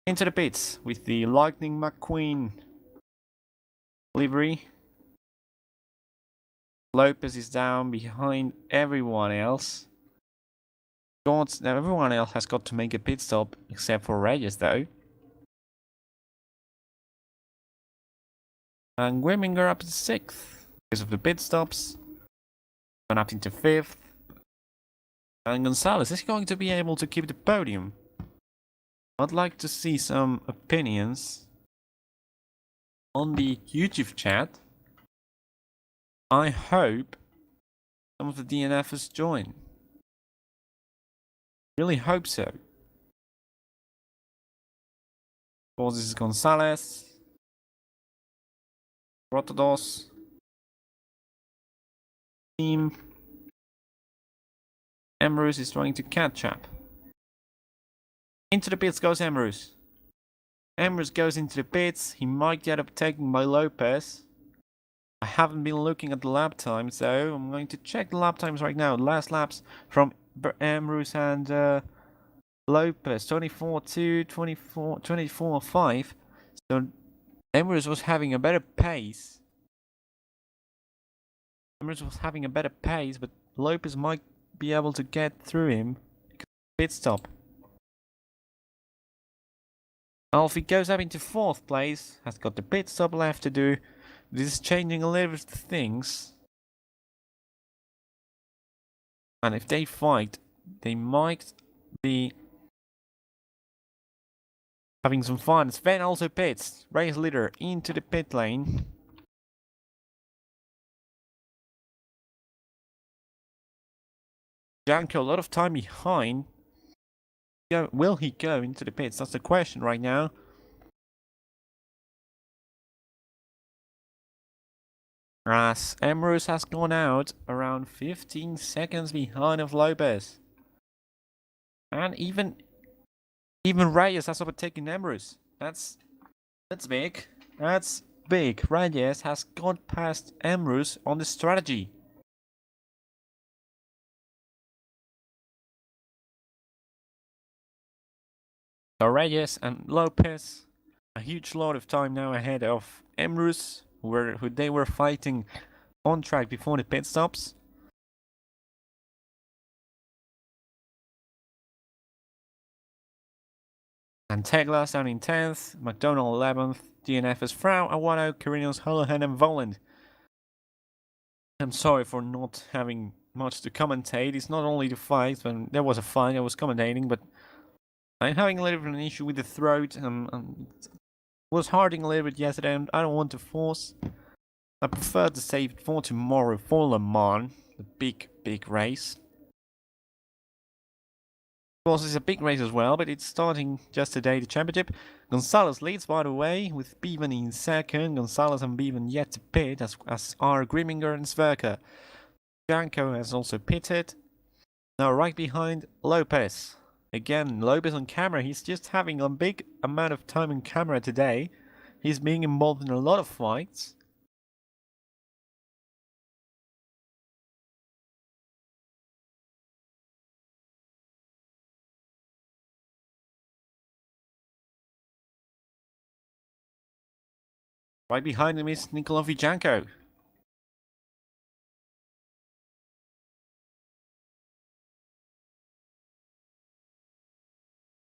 Into the pits with the Lightning McQueen livery. Lopez is down behind everyone else. Everyone else has got to make a pit stop except for Reyes though. And Wimminger up to 6th because of the pit stops. Gone up into 5th. And Gonzalez is going to be able to keep the podium. I'd like to see some opinions on the YouTube chat. I hope some of the DNFs join. Really hope so. Of course, this is Gonzalez. Rotodos. Team. Ambrose is trying to catch up. Into the pits goes Ambrose. Ambrose goes into the pits. He might get overtaken by Lopez. I haven't been looking at the lap times, so I'm going to check the lap times right now. The last laps from Ambrose and Lopez, 24-2, 24-5. So Ambrose was having a better pace Emrys was having a better pace, but Lopez might be able to get through him. Pit stop. Alfie goes up into 4th place, has got the pit stop left to do. This is changing a little bit of things. And if they fight, they might be having some fun. Sven also pits. Race leader into the pit lane. Janko a lot of time behind. Will he go into the pits? That's the question right now. As Emrys has gone out around 15 seconds behind of Lopez. And even Reyes has overtaken Emrys. That's big. That's big. Reyes has gone past Emrys on the strategy. So Reyes and Lopez, a huge lot of time now ahead of Emrys, who they were fighting on track before the pit stops. And Teglas down in 10th, McDonald 11th, DNF's Frau, Awano, Carino's Holohan and Voland. I'm sorry for not having much to commentate. It's not only the fight, when there was a fight I was commentating, but I'm having a little bit of an issue with the throat. Was hurting a little bit yesterday, and I don't want to force. I prefer to save it for tomorrow for Le Mans, the big race. Of course, it's a big race as well, but it's starting just today, the championship. Gonzalez leads, by the way, with Bevan in 2nd. Gonzalez and Bevan yet to pit, as are Grimminger and Sverker. Janko has also pitted. Now right behind Lopez. Again, Lopez on camera. He's just having a big amount of time on camera today. He's being involved in a lot of fights. Right behind him is Nikola Vijanko.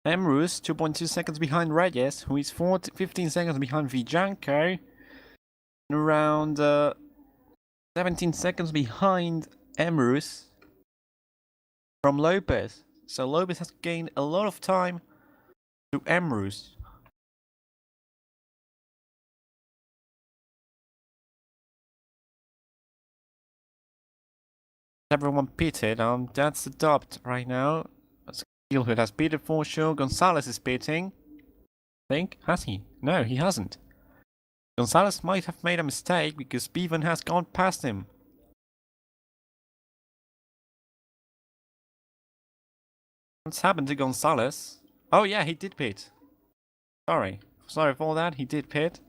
Emrys, 2.2 seconds behind Reyes, who is 15 seconds behind Vijanko. And around 17 seconds behind Emrys from Lopez. So Lopez has gained a lot of time to Emrys. Everyone pitted. That's the doubt right now. Steelhood has pitted for sure. Gonzalez is pitting. Think? Has he? No, he hasn't. Gonzalez might have made a mistake because Bevan has gone past him. What's happened to Gonzalez? Oh yeah, he did pit. Sorry for that, he did pit.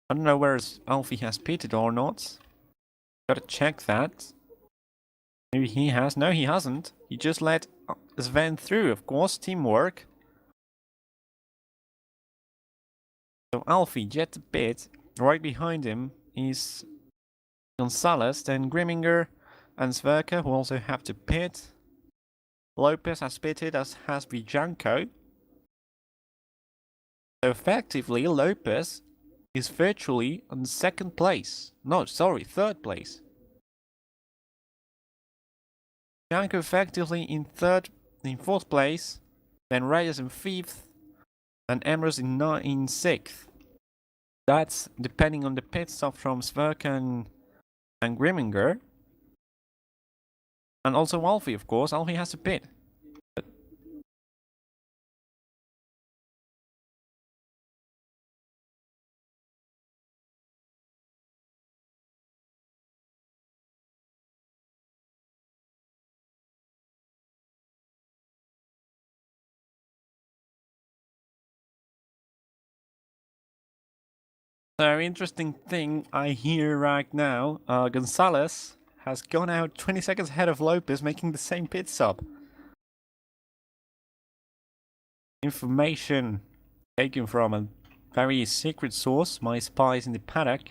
I don't know where Alfie has pitted or not. Gotta check that. Maybe he has. No, he hasn't. He just let Sven through, of course. Teamwork. So Alfie jet to pit. Right behind him is Gonzalez, then Grimminger and Sverker, who also have to pit. Lopez has pitted, as has Vijanko. So effectively, Lopez is virtually on 2nd place. No, sorry, 3rd place. Janko effectively in 4th place, then Reyes in 5th, and Emrys in 6th. That's depending on the pit stop from Sverker and Grimminger. And also Alfie, of course. Alfie has to pit. So, interesting thing I hear right now, Gonzalez has gone out 20 seconds ahead of Lopez, making the same pit stop. information taken from a very secret source. My spies in the paddock.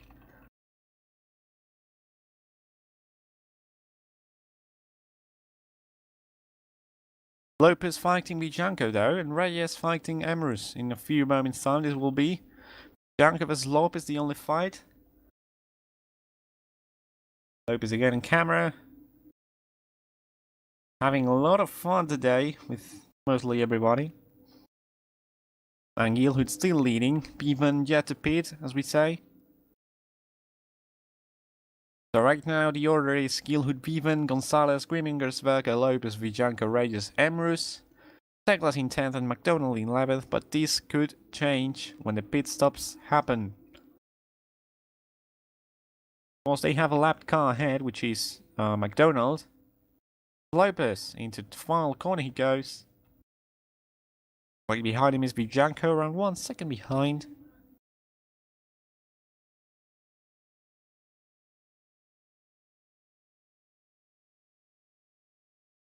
Lopez fighting Bijanko though, and Reyes fighting Emrys. In a few moments time this will be. Bijanko vs Lopez, the only fight. Lopez again in camera. Having a lot of fun today with mostly everybody. And Gilhood's still leading. Bevan yet to pit, as we say. So right now the order is Gilhood, Bevan, Gonzalez, Grimminger, Sverker, Lopez, Bijanko, Reyes, Emrys. Douglas in 10th and McDonald in 11th, but this could change when the pit stops happen. Of course, they have a lapped car ahead, which is McDonald. Lopez into the final corner he goes. Right behind him is Bijanko, around 1 second behind.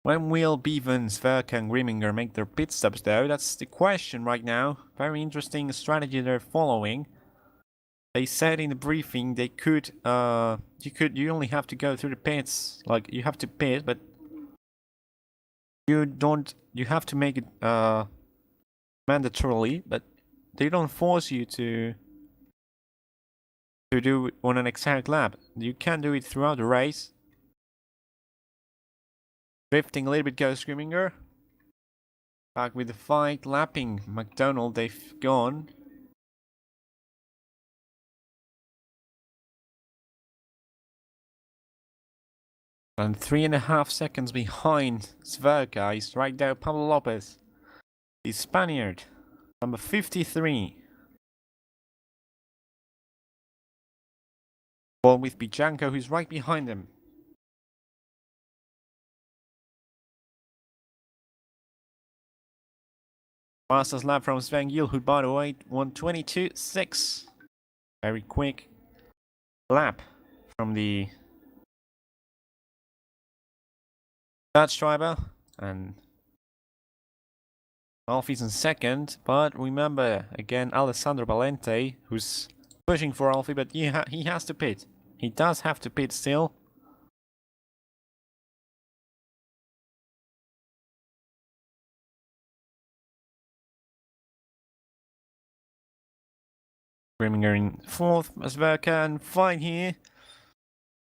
When will Bevan, Sverker and Grimminger make their pit stops though? That's the question right now. Very interesting strategy they're following. They said in the briefing they could, you only have to go through the pits, like you have to pit, but you have to make it mandatorily, but they don't force you to do it on an exact lap. You can do it throughout the race. Drifting a little bit goes Grimminger. Back with the fight, lapping McDonald, they've gone. And 3.5 seconds behind Sverker is right there, Pablo Lopez. The Spaniard, number 53. Ball with Bijanko, who's right behind him. Fastest lap from Sven Gilhood, by the way, 1:22.6. Very quick lap from the Dutch driver, and Alfie's in second. But remember, again, Alessandro Valente, who's pushing for Alfie, but he has to pit. He does have to pit still. Grimminger in 4th, Sverker and fine here.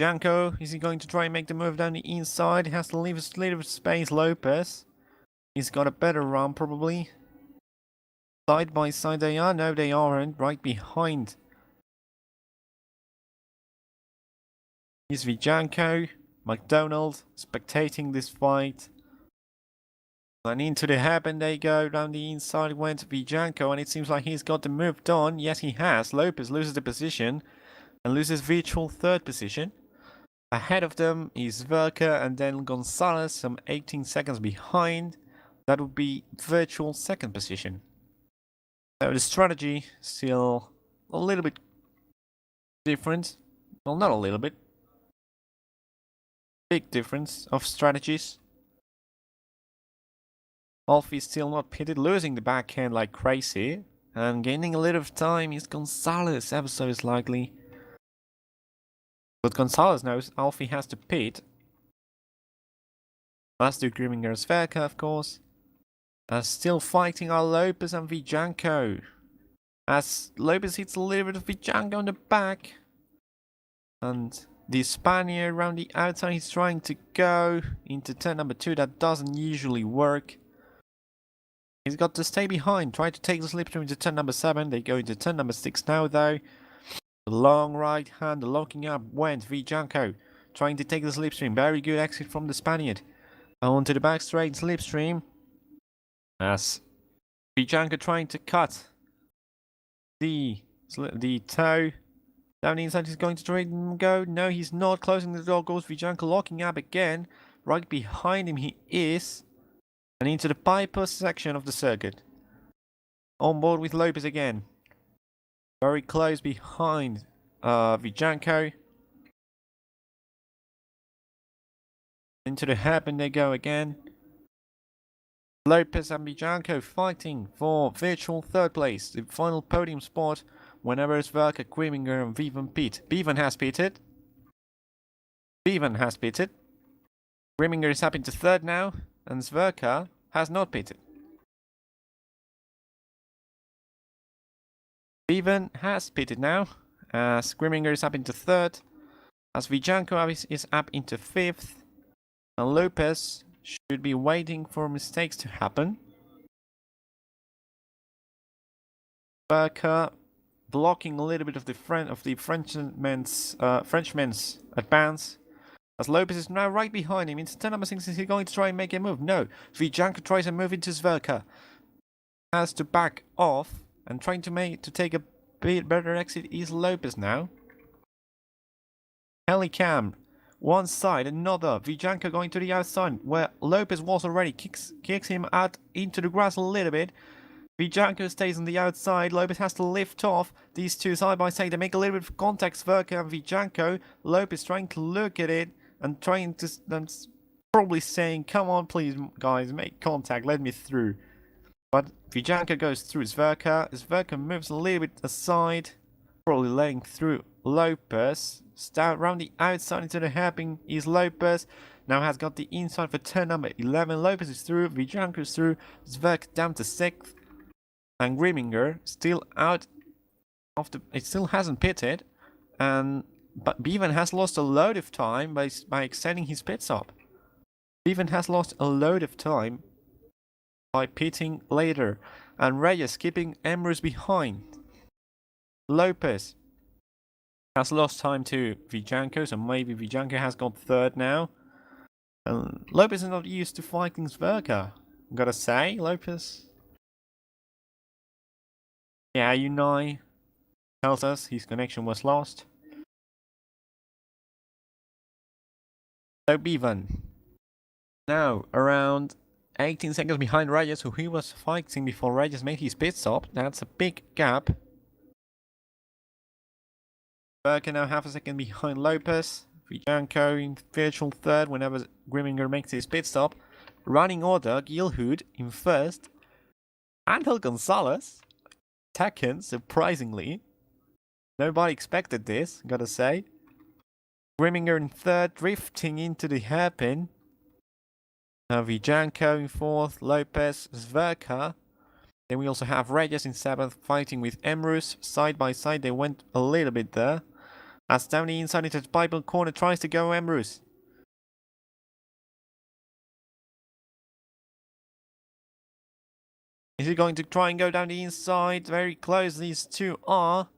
Janko, is he going to try and make the move down the inside? He has to leave a little space. Lopez, he's got a better run probably. Side by side they are. No, they aren't. Right behind is Vijanko. McDonald spectating this fight. And into the hairpin they go. Down the inside went Vijanko, and it seems like he's got the move done. Yes, he has. Lopez loses the position and loses virtual 3rd position. Ahead of them is Verker and then Gonzalez, some 18 seconds behind. That would be virtual 2nd position. So the strategy still a little bit different. Well, not a little bit. Big difference of strategies. Alfie still not pitted, losing the backhand like crazy. And gaining a little of time is Gonzalez, ever so slightly. But Gonzalez knows Alfie has to pit. Let's do Grimminger and Sverker, of course. Still fighting are Lopez and Vijanko. As Lopez hits a little bit of Vijanko on the back. And the Spaniard around the outside, he's trying to go into turn number 2. That doesn't usually work. He's got to stay behind, try to take the slipstream into turn number 7. They go into turn number 6 now though. The long right hand, the locking up went Vijanko, trying to take the slipstream. Very good exit from the Spaniard. Onto the back straight slipstream. As Vijanko trying to cut the toe. Down the inside, he's going to try and go. No, he's not. Closing the door goes Vijanko, locking up again. Right behind him he is. And into the Piper section of the circuit. On board with Lopez again. Very close behind Vijanko. Into the hairpin they go again. Lopez and Bijanko fighting for virtual third place, the final podium spot whenever Sverker, Griminger and Bevan pit. Bevan has pitted. Griminger is up into third now, and Sverker has not pitted. Bevan has pitted now, as Griminger is up into third, as Bijanko is up into fifth, and Lopez should be waiting for mistakes to happen. Sverker blocking a little bit of the Frenchman's advance. As Lopez is now right behind him. Into turn number 6, is he going to try and make a move? No. Bijanko tries a move into Sverker. Has to back off and trying to take a bit better exit is Lopez now. Helicam. One side, another. Bijanko going to the outside where Lopez was already. Kicks him out into the grass a little bit. Bijanko stays on the outside. Lopez has to lift off. These two side by side. They make a little bit of contact. Sverker and Bijanko. Lopez trying to look at it and trying to probably saying, "Come on, please, guys, make contact. Let me through." But Bijanko goes through Sverker. Sverker moves a little bit aside, probably letting through Lopez. Around the outside into the hairpin is Lopez. Now has got the inside for turn number 11. Lopez is through. Bijanko is through. Sverker down to 6th. And Griminger still out of the... It still hasn't pitted. But Bevan has lost a load of time by extending his pit stop. Bevan has lost a load of time by pitting later. And Reyes keeping Emrys behind. Lopez has lost time to Bijanko, so maybe Bijanko has got third now. Lopez is not used to fighting Sverker. Gotta say, Lopez. Yeah, Unai tells us his connection was lost. So Bevan. Now around 18 seconds behind Reyes, who he was fighting before Reyes made his pit stop. That's a big gap. Sverker now half a second behind Lopez. Bijanko in virtual third whenever Griminger makes his pit stop. Running order, Gilhood in first. Angel Gonzalez second, surprisingly. Nobody expected this, gotta say. Griminger in third, drifting into the hairpin. Bijanko in fourth, Lopez, Sverker. Then we also have Reyes in seventh, fighting with Emrys. Side by side, they went a little bit there. As down the inside into the Bible corner, tries to go Emrys. Is he going to try and go down the inside? Very close, these two are.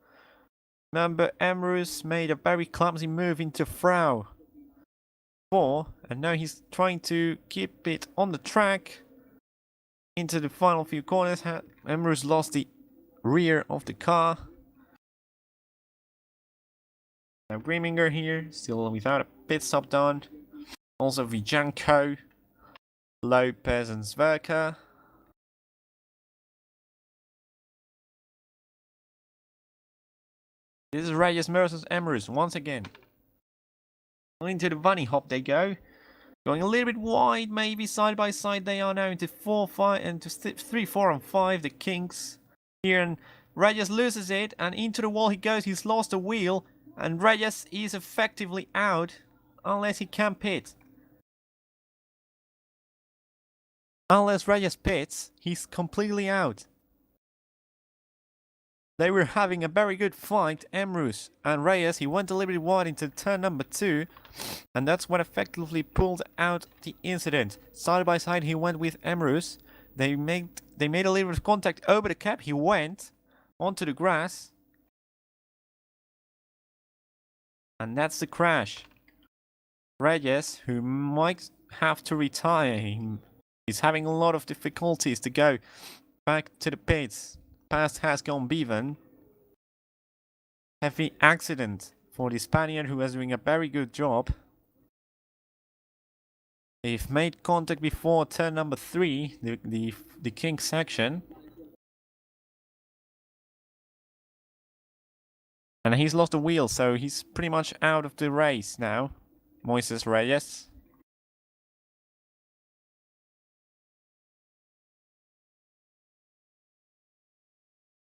Remember, Emrys made a very clumsy move into Frau 4, and now he's trying to keep it on the track into the final few corners. Emrys lost the rear of the car. Now Griminger here, still without a pit stop done. Also Bijanko, Lopez and Sverker. This is Reyes versus Emrys once again. Into the bunny hop they go. Going a little bit wide, maybe side by side. They are now into 4, 5, and to 3, 4, and 5. The Kings here, and Reyes loses it, and into the wall he goes. He's lost a wheel, and Reyes is effectively out unless he can pit. Unless Reyes pits, he's completely out. They were having a very good fight, Emrys and Reyes. He went a little bit wide into turn number 2, and that's what effectively pulled out the incident. Side by side, he went with Emrys. They made a little bit of contact over the cap. He went onto the grass, and that's the crash. Reyes, who might have to retire, he's having a lot of difficulties to go back to the pits. Past has gone Bevan. Heavy accident for the Spaniard, who was doing a very good job. They've made contact before turn number 3, the King section. And he's lost a wheel, so he's pretty much out of the race now. Moises Reyes.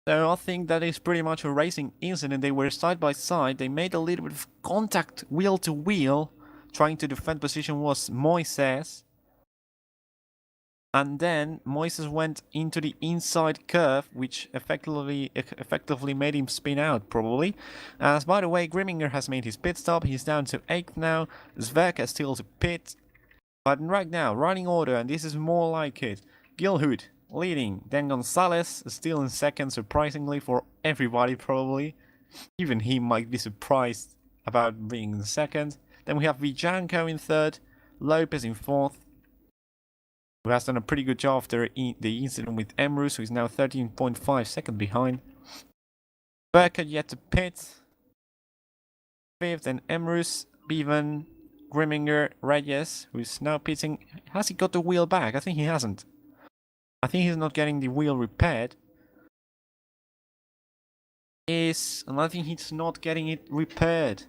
So I think that is pretty much a racing incident. They were side by side. They made a little bit of contact wheel to wheel. Trying to defend position was Moises. And then Moises went into the inside curve, which effectively made him spin out, probably. As by the way, Grimminger has made his pit stop. He's down to 8th now. Zverka still to pit. But right now, running order, and this is more like it. Gilhood leading. Then Gonzalez still in second, surprisingly for everybody, probably. Even he might be surprised about being in second. Then we have Vijanko in third. Lopez in fourth, who has done a pretty good job after the incident with Emrus, who is now 13.5 seconds behind. Berker yet to pit. Fifth, and Emrus, Bevan, Grimminger, Reyes, who is now pitting. Has he got the wheel back? I think he hasn't. I think he's not getting the wheel repaired. And I think he's not getting it repaired.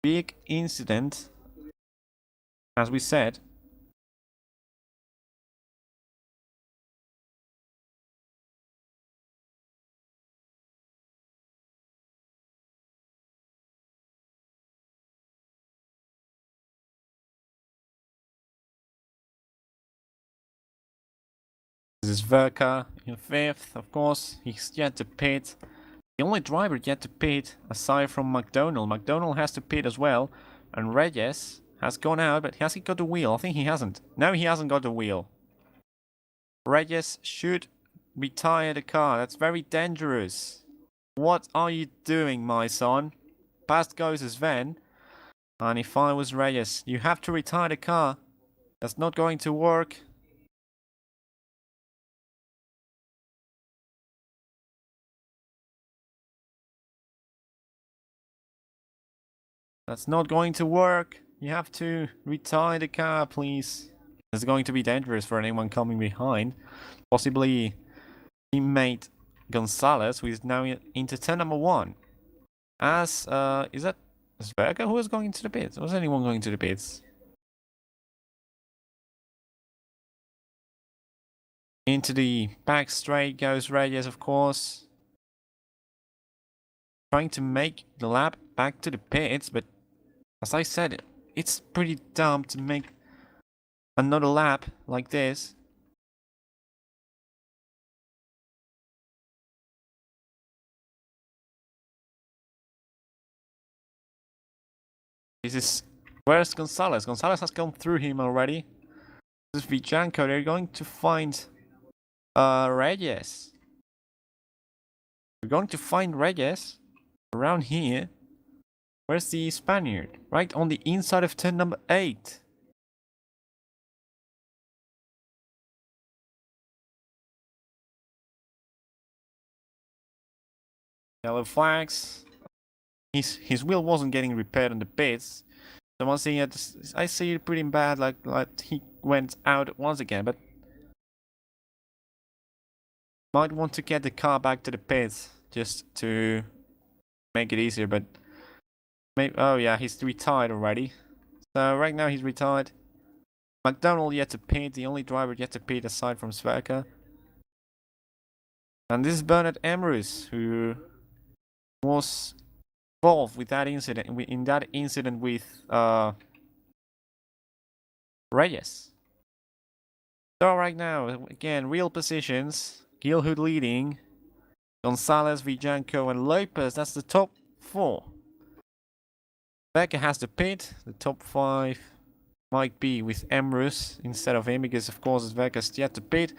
Big incident, as we said. This is Verka in fifth, of course. He's yet to pit. The only driver yet to pit, aside from McDonald. McDonald has to pit as well. And Reyes has gone out, but has he got the wheel? I think he hasn't. No, he hasn't got the wheel. Reyes should retire the car. That's very dangerous. What are you doing, my son? Past goes Sven. And if I was Reyes, you have to retire the car. That's not going to work. That's not going to work. You have to retire the car, please. It's going to be dangerous for anyone coming behind. Possibly teammate Gonzalez, who is now into turn number 1. As, is that Zverka who is going to the pits? Was anyone going to the pits? Into the back straight goes Reyes, of course. Trying to make the lap back to the pits, but as I said, it's pretty dumb to make another lap like this. This is... Where's Gonzalez? Gonzalez has gone through him already. This is Vijanko. They're going to find Reyes. We're going to find Reyes around here. Where's the Spaniard? Right on the inside of turn number 8. Yellow flags. His wheel wasn't getting repaired on the pits. So once again, I see it pretty bad, like he went out once again, but might want to get the car back to the pits just to make it easier, but maybe, oh yeah, he's retired already. So right now he's retired. McDonald yet to pit, the only driver yet to pit aside from Zverka. And this is Bernard Emrus, who was involved with that incident with Reyes. So right now, again, real positions. Gilhood leading. Gonzalez, Vijanko, and Lopez. That's the top 4. Becker has the pit. The top 5 might be with Emrus instead of him, because of course Becker's yet to pit.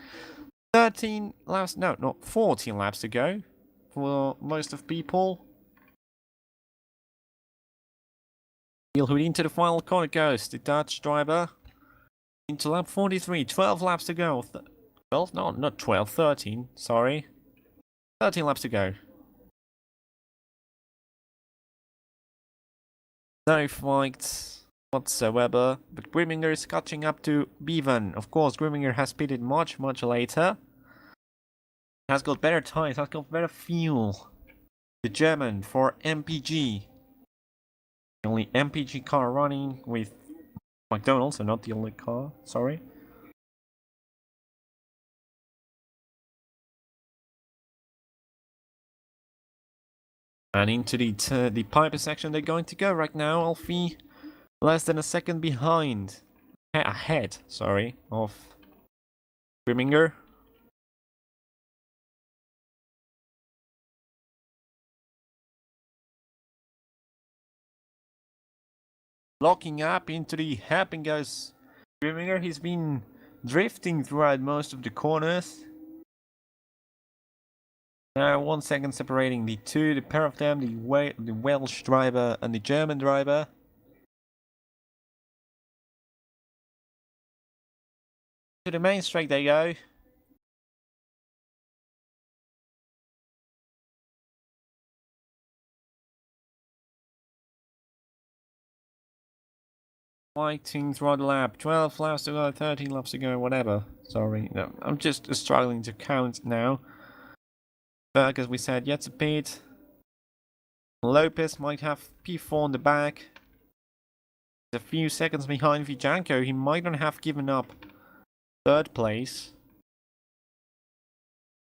13 laps, no, 14 laps to go for most of people. Gilhood into the final corner goes, the Dutch driver. Into lap 43, 12 laps to go. 12? No, not 12, 13, sorry. 13 laps to go. No fights whatsoever, but Grimminger is catching up to Bevan. Of course, Grimminger has pitted much later. Has got better tires, has got better fuel. The German for MPG. The only MPG car running with McDonald's, so not the only car, sorry. And into the Piper section they're going to go right now. Alfie less than a second behind. Ahead, sorry, of Grimminger. Locking up into the hairpin goes Grimminger. He's been drifting throughout most of the corners. Now 1 second separating the two, the pair of them, the Welsh driver and the German driver. To the main straight they go. Fighting throughout the lap. 12 laps to go, 13 laps to go, whatever. Sorry, no, I'm just struggling to count now. Berg, as we said, yet to pit. Lopez might have P4 in the back. A few seconds behind Vijanko. He might not have given up third place.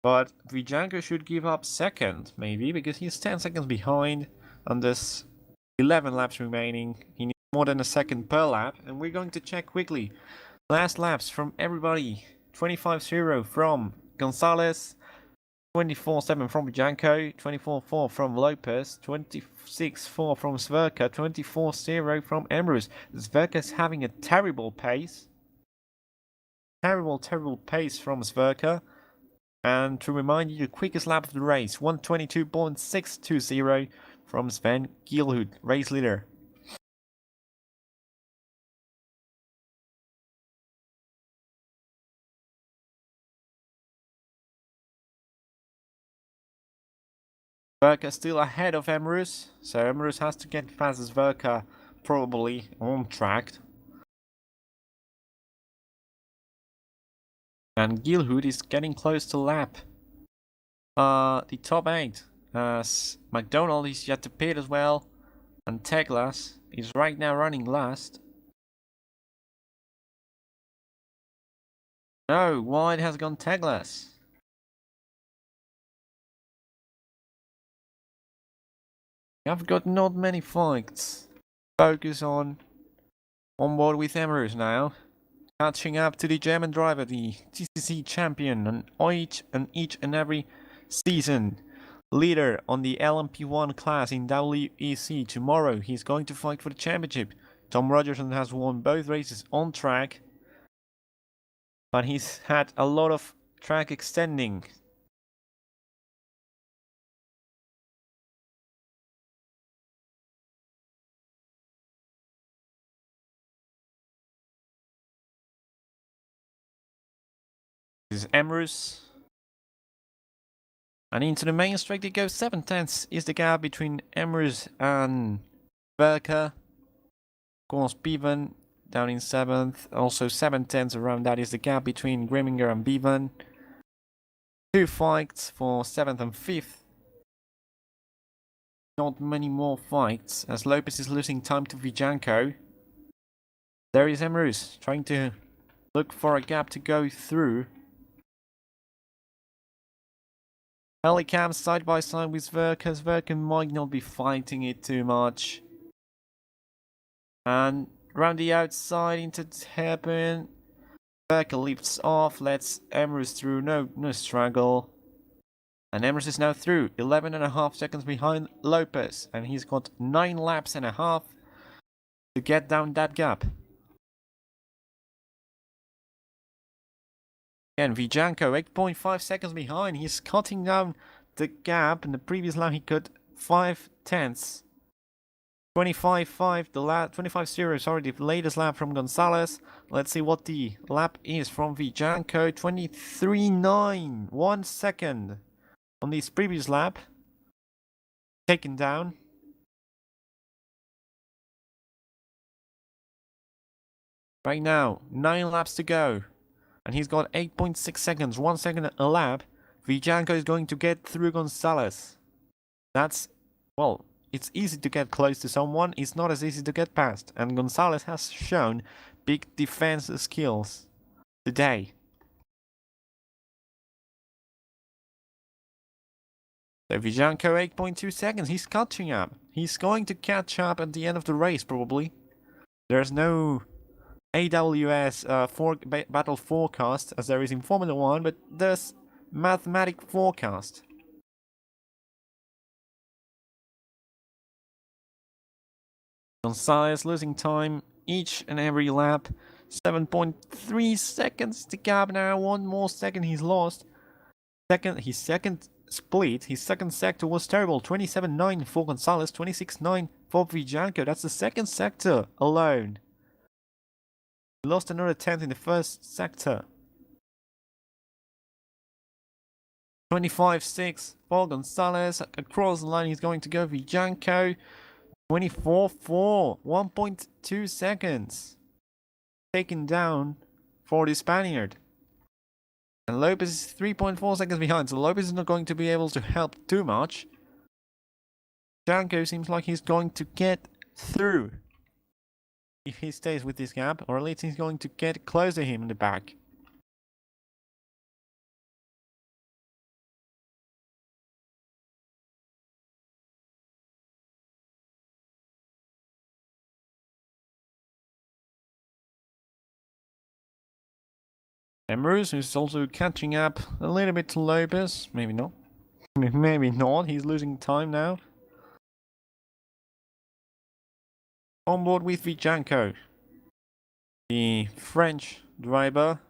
But Vijanko should give up second, maybe, because he's 10 seconds behind and there's 11 laps remaining. He needs more than a second per lap, and we're going to check quickly. Last laps from everybody. 25-0 from Gonzalez, 24-7 from Vijanko, 24-4 from Lopez, 26-4 from Sverker, 24-0 from Emrys. Sverker's having a terrible pace. Terrible pace from Sverker. And to remind you, the quickest lap of the race, 122.620 from Sven Gielhut, race leader. Sverker still ahead of Emrys, so Emrys has to get past Sverker, probably on track. And Gielhut is getting close to lap the top 8, as McDonald is yet to pit as well, and Teglas is right now running last. No, wide has gone Teglas. I've got not many fights. Focus on board with Emrys now. Catching up to the German driver, the TCC champion, and each and every season. Leader on the LMP1 class in WEC. Tomorrow he's going to fight for the championship. Tom Rogerson has won both races on track, but he's had a lot of track extending. This is Emrys. And into the main straight they go. 7 tenths is the gap between Emrys and Verker. Of course, Bevan down in 7th. Also 7 tenths around that is the gap between Grimminger and Bevan. 2 fights for 7th and 5th. Not many more fights, as Lopez is losing time to Vijanko. There is Emrys, trying to look for a gap to go through. Helicam side by side with Sverker. Sverker might not be fighting it too much. And round the outside into hairpin. Sverker lifts off, lets Emrys through. No struggle. And Emrys is now through, 11.5 seconds behind Lopez, and he's got 9 laps and a half to get down that gap. Again, Vijanko, 8.5 seconds behind. He's cutting down the gap. In the previous lap, he cut 5 tenths. 25.5, 25.0, sorry, the latest lap from Gonzalez. Let's see what the lap is from Vijanko. 23.9, 1 second. On this previous lap, taken down. Right now, 9 laps to go. And he's got 8.6 seconds, 1 second a lap. Vijanko is going to get through Gonzalez. That's, well, it's easy to get close to someone. It's not as easy to get past. And Gonzalez has shown big defense skills today. So Vijanko 8.2 seconds. He's catching up. He's going to catch up at the end of the race, probably. There's no AWS battle forecast as there is in Formula 1, but there's mathematic forecast. Gonzalez losing time each and every lap. 7.3 seconds to gap now. One more second he's lost. His second split, his second sector was terrible. 27.9 for Gonzalez, 26.9 for Vijanko. That's the second sector alone. He lost another 10th in the first sector. 25.6 for Gonzalez. Across the line he's going to go Vijanko. 24.4, 1.2 seconds. Taken down for the Spaniard. And Lopez is 3.4 seconds behind, so Lopez is not going to be able to help too much. Janko seems like he's going to get through if he stays with this gap, or at least he's going to get close to him in the back. Emrus is also catching up a little bit to Lopez. Maybe not. Maybe not. He's losing time now. On board with Vijanko, the French driver.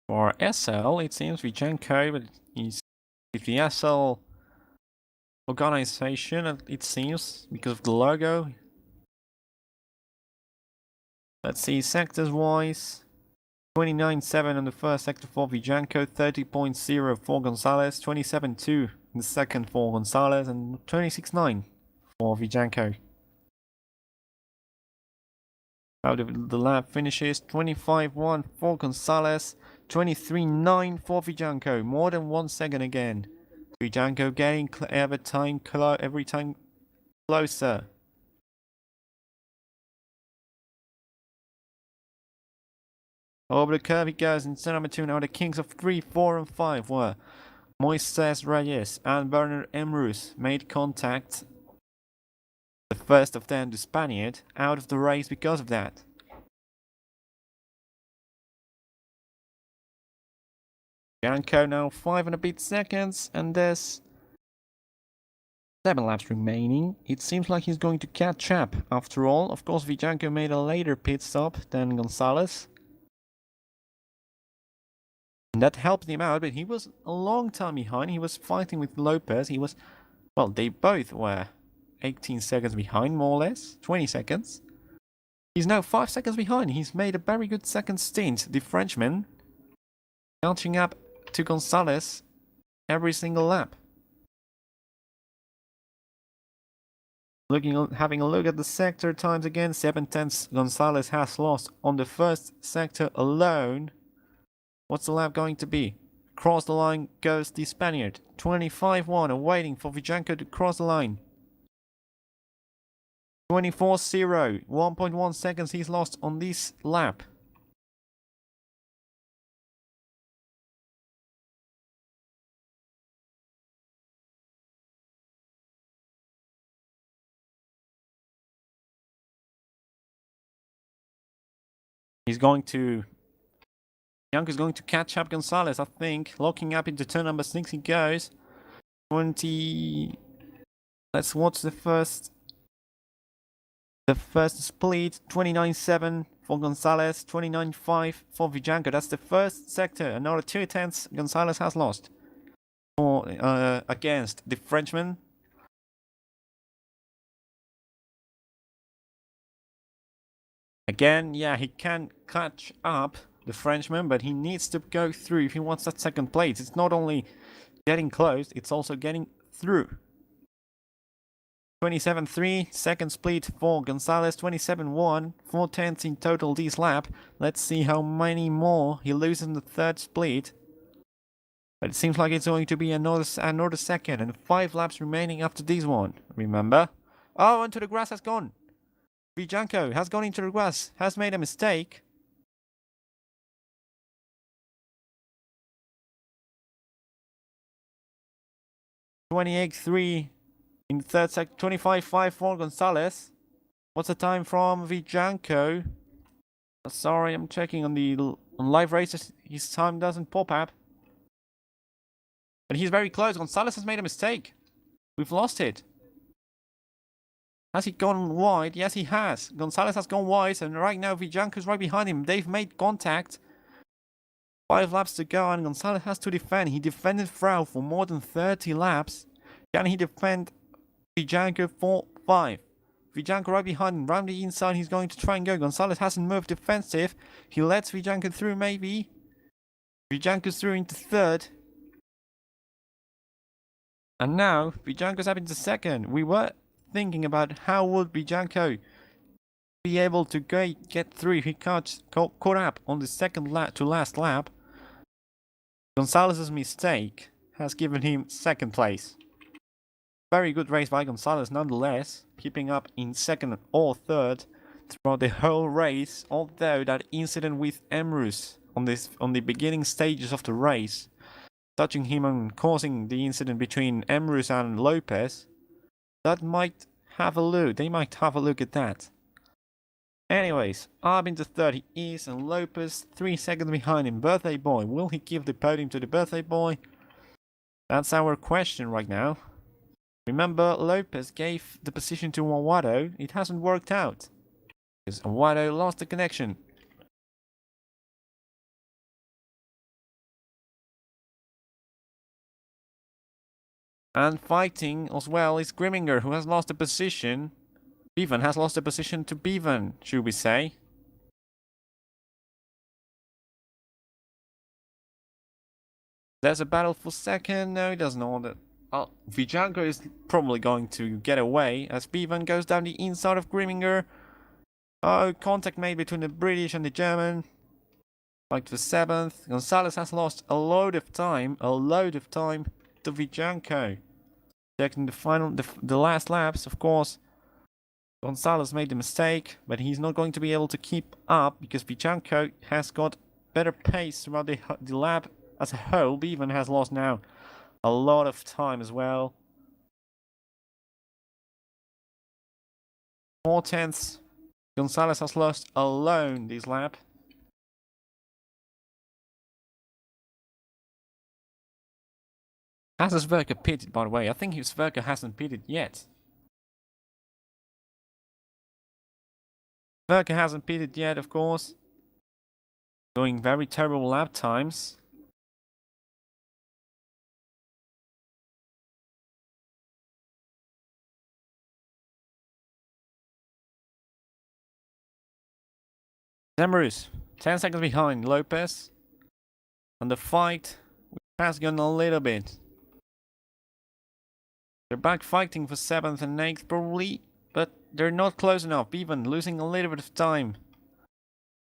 For SL, it seems Vijanko, but he's with the SL organization, it seems, because of the logo. Let's see, sectors-wise. 29.7 in the first sector for Vijanko, 30.0 for Gonzalez, 27.2 in the second for Gonzalez, and 26.9 for Vijanko. How the lap finishes, 25.1 for Gonzalez, 23.9 for Vijanko, more than 1 second again. Vijanko getting every time closer. Over the curve he goes in turn number 2. Now the kings of 3, 4 and 5 were Moises Reyes and Werner Emrus made contact. The first of them, the Spaniard, out of the race because of that. Vijanko now 5 and a bit seconds, and there's 7 laps remaining. It seems like he's going to catch up after all. Of course, Vijanko made a later pit stop than Gonzalez. And that helped him out, but he was a long time behind. He was fighting with Lopez. Well, they both were 18 seconds behind, more or less. 20 seconds. He's now 5 seconds behind. He's made a very good second stint. The Frenchman catching up to Gonzalez every single lap. Having a look at the sector times again, 7 tenths Gonzalez has lost on the first sector alone. What's the lap going to be? Cross the line goes the Spaniard. 25.1 and waiting for Vijanko to cross the line. 24.0, 1.1 seconds he's lost on this lap. Young is going to catch up Gonzalez, I think. Locking up into turn number 6 he goes. 20... Let's watch the first split. 29.7 for Gonzalez, 29.5 for Vijanko. That's the first sector. Another 2 tenths Gonzalez has lost against the Frenchman. Again, yeah, he can catch up the Frenchman, but he needs to go through if he wants that second place. It's not only getting close, it's also getting through. 27.3, second split for Gonzalez, 27.1, 4 tenths in total this lap. Let's see how many more he loses in the third split. But it seems like it's going to be another second, and 5 laps remaining after this one, remember? Oh, into the grass has gone. Vijanko has gone into the grass, has made a mistake. 28.3 in the third sector. 25.5 for Gonzalez. What's the time from Vijanko? Sorry, I'm checking on the live races. His time doesn't pop up. But he's very close. Gonzalez has made a mistake. We've lost it. Has he gone wide? Yes, he has. Gonzalez has gone wide, and right now Vijanko's right behind him. They've made contact. 5 laps to go, and Gonzalez has to defend. He defended Frau for more than 30 laps. Can he defend Vijanko for 5? Vijanko right behind him. Round the inside, he's going to try and go. Gonzalez hasn't moved defensive. He lets Vijanko through, maybe. Vijanko's through into third. And now, Vijanko's up into second. We were thinking about how would Vijanko be able to get through if he caught up on the second lap to last lap. Gonzalez's mistake has given him second place. Very good race by Gonzalez nonetheless, keeping up in second or third throughout the whole race, although that incident with Emrus on the beginning stages of the race, touching him and causing the incident between Emrus and Lopez, that might have a look. They might have a look at that. Anyways, up into third he is, and Lopez 3 seconds behind him. Birthday boy, will he give the podium to the birthday boy? That's our question right now. Remember, Lopez gave the position to Awado. It hasn't worked out, because Awado lost the connection. And fighting as well is Grimminger, who has lost the position. Bevan has lost the position to Bevan, should we say. There's a battle for second. No, he doesn't know that. Oh, Vijanko is probably going to get away as Bevan goes down the inside of Grimminger. Oh, contact made between the British and the German. Fight for 7th. Gonzalez has lost a load of time to Vijanko. Checking the last laps, of course. Gonzalez made the mistake, but he's not going to be able to keep up because Vijanko has got better pace throughout the lap as a whole. Bevan has lost now a lot of time as well. 4/10. Gonzalez has lost alone this lap. Has Sverker pitted, by the way? I think Sverker hasn't pitted yet. Sverker hasn't pitted yet, of course. Doing very terrible lap times. Zemrus, 10 seconds behind Lopez. And the fight has gone a little bit. They're back fighting for 7th and 8th probably, but they're not close enough. Bevan losing a little bit of time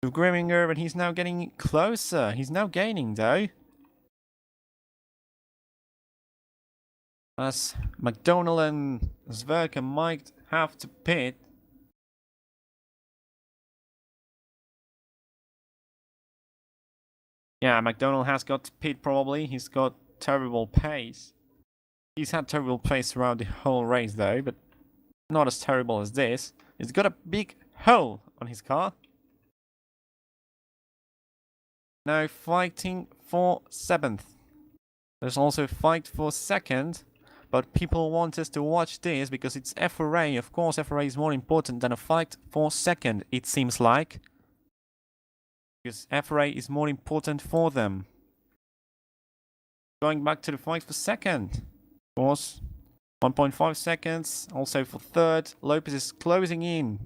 to Grimminger, but he's now getting closer. He's now gaining though. As McDonald and Sverker might have to pit. Yeah, McDonald has got to pit probably. He's got terrible pace. He's had terrible pace throughout the whole race though, but not as terrible as this. He's got a big hole on his car. Now fighting for 7th. There's also a fight for 2nd, but people want us to watch this because it's FRA. Of course, FRA is more important than a fight for 2nd, it seems like. Because FRA is more important for them. Going back to the fight for 2nd. Of course, 1.5 seconds. Also for 3rd, Lopez is closing in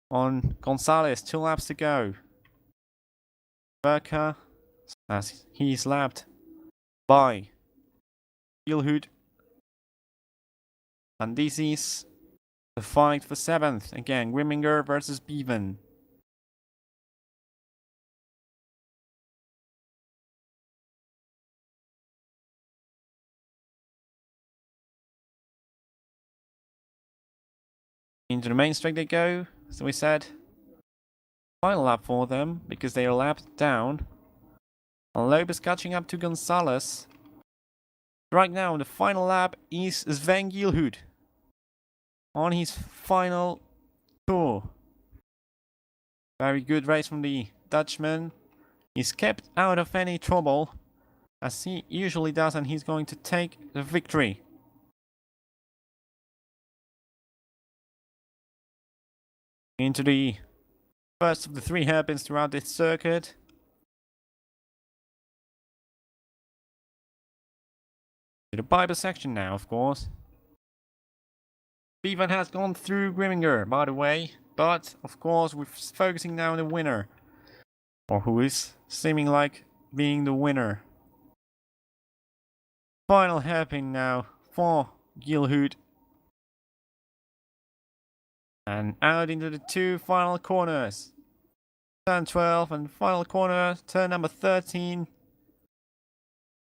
on Gonzalez. 2 laps to go. Berka, as he is lapped by Gilhood. And this is the fight for 7th. Again, Grimminger versus Bevan. Into the main straight they go, so we said. Final lap for them, because they are lapped down. And Lopez catching up to Gonzalez. Right now, the final lap is Sven Gielhut on his final tour. Very good race from the Dutchman. He's kept out of any trouble, as he usually does, and he's going to take the victory. Into the first of the 3 hairpins throughout this circuit. To the Piper section now, of course. Bevan has gone through Grimminger, by the way, but of course we're focusing now on the winner, or who is seeming like being the winner. Final hairpin now for Gielhut. And out into the 2 final corners. Turn 12 and final corner, turn number 13.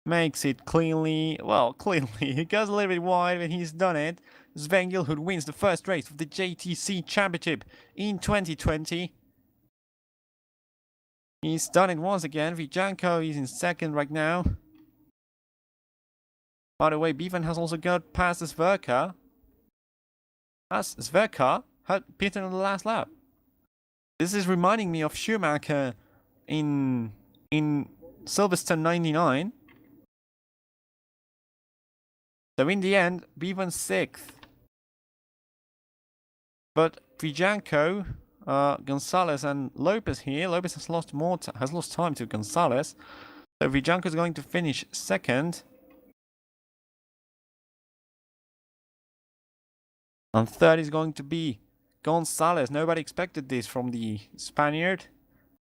Makes it cleanly, well, cleanly. He goes a little bit wide, but he's done it. Sven Gielhut wins the first race of the JTC Championship in 2020. He's done it once again. Vijanko is in second right now. By the way, Bevan has also got past Sverka. As Sverka had beaten on the last lap. This is reminding me of Schumacher in Silverstone 99. So in the end, Bevan's 6th. But Vijanko, Gonzalez and Lopez here. Lopez has lost time to Gonzalez. So Vijanko is going to finish 2nd. And 3rd is going to be Gonzalez. Nobody expected this from the Spaniard.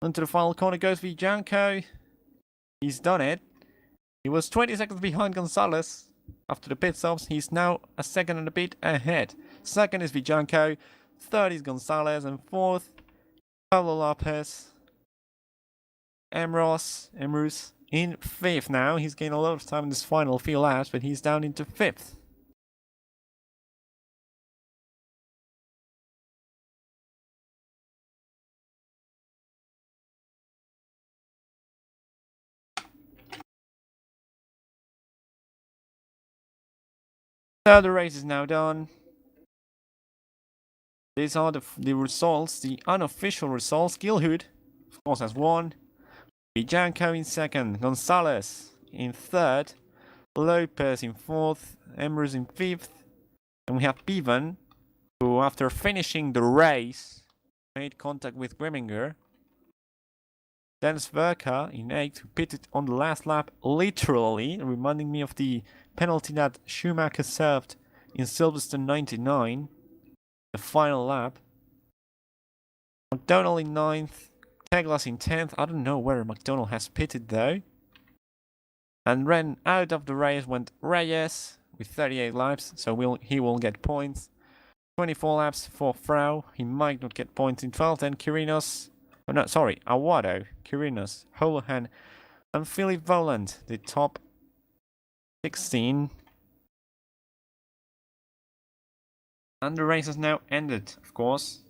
Into the final corner goes Vijanko. He's done it. He was 20 seconds behind Gonzalez. After the pit stops, he's now a second and a bit ahead. 2nd is Vijanko. 3rd is Gonzalez. And 4th, Pablo Lopez. Emrus in 5th now. He's gained a lot of time in this final few laps, but he's down into 5th. So the race is now done. These are the results, the unofficial results. Gielhut, of course, has won. Vijanko in 2nd. Gonzalez in 3rd. Lopez in 4th. Emrus in 5th. And we have Bevan, who after finishing the race, made contact with Grimminger. Then Sverka in 8th, who pitted on the last lap, literally, reminding me of the penalty that Schumacher served in Silverstone 99, the final lap. McDonald in 9th, Teglas in 10th. I don't know where McDonald has pitted though. And then out of the race went Reyes with 38 laps, so he will get points. 24 laps for Frau. He might not get points in 12th. And Kirinos. Oh, no, sorry, Awado, Kirinos, Holohan, and Philip Voland, the top 16. And the race has now ended, of course.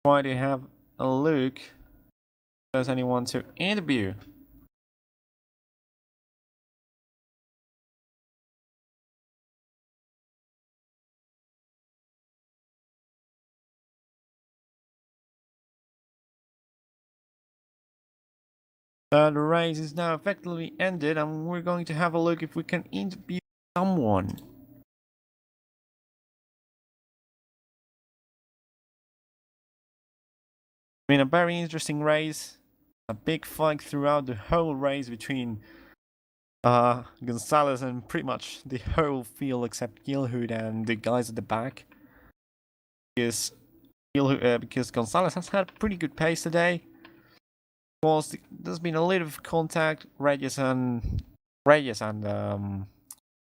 Try to have a look if there's anyone to interview. The race is now effectively ended, and we're going to have a look if we can interview someone. I mean, a very interesting race. A big fight throughout the whole race between Gonzalez and pretty much the whole field except Gielhut and the guys at the back. Because Gonzalez has had pretty good pace today. Of course, there's been a little of contact. Reyes and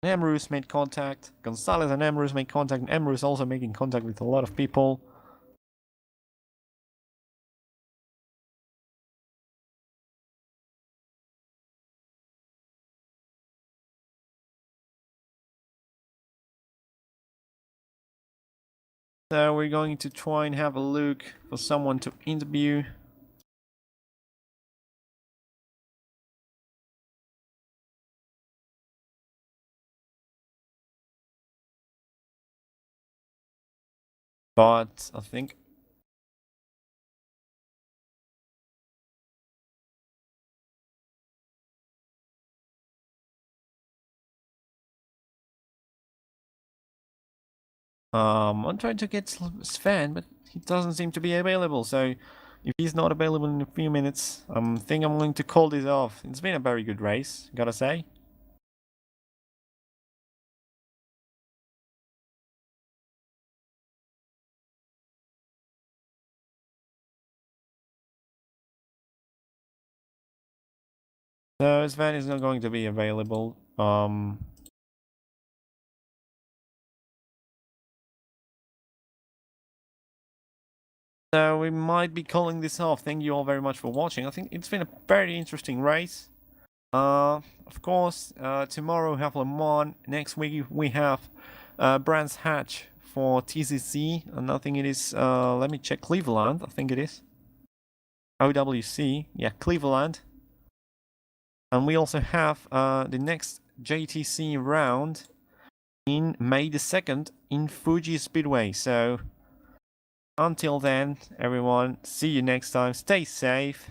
Emrus made contact. Gonzalez and Emrus made contact, and Emrus also making contact with a lot of people. So we're going to try and have a look for someone to interview. But I think I'm trying to get Sven, but he doesn't seem to be available. So if he's not available in a few minutes, I think I'm going to call this off. It's been a very good race, gotta say. So Sven is not going to be available. So we might be calling this off. Thank you all very much for watching. I think it's been a very interesting race. Of course, tomorrow we have Le Mans. Next week we have Brands Hatch for TCC, and I think it is. Let me check. Cleveland, I think it is. OWC, yeah, Cleveland. And we also have the next JTC round in May the 2nd in Fuji Speedway. So until then, everyone, see you next time. Stay safe.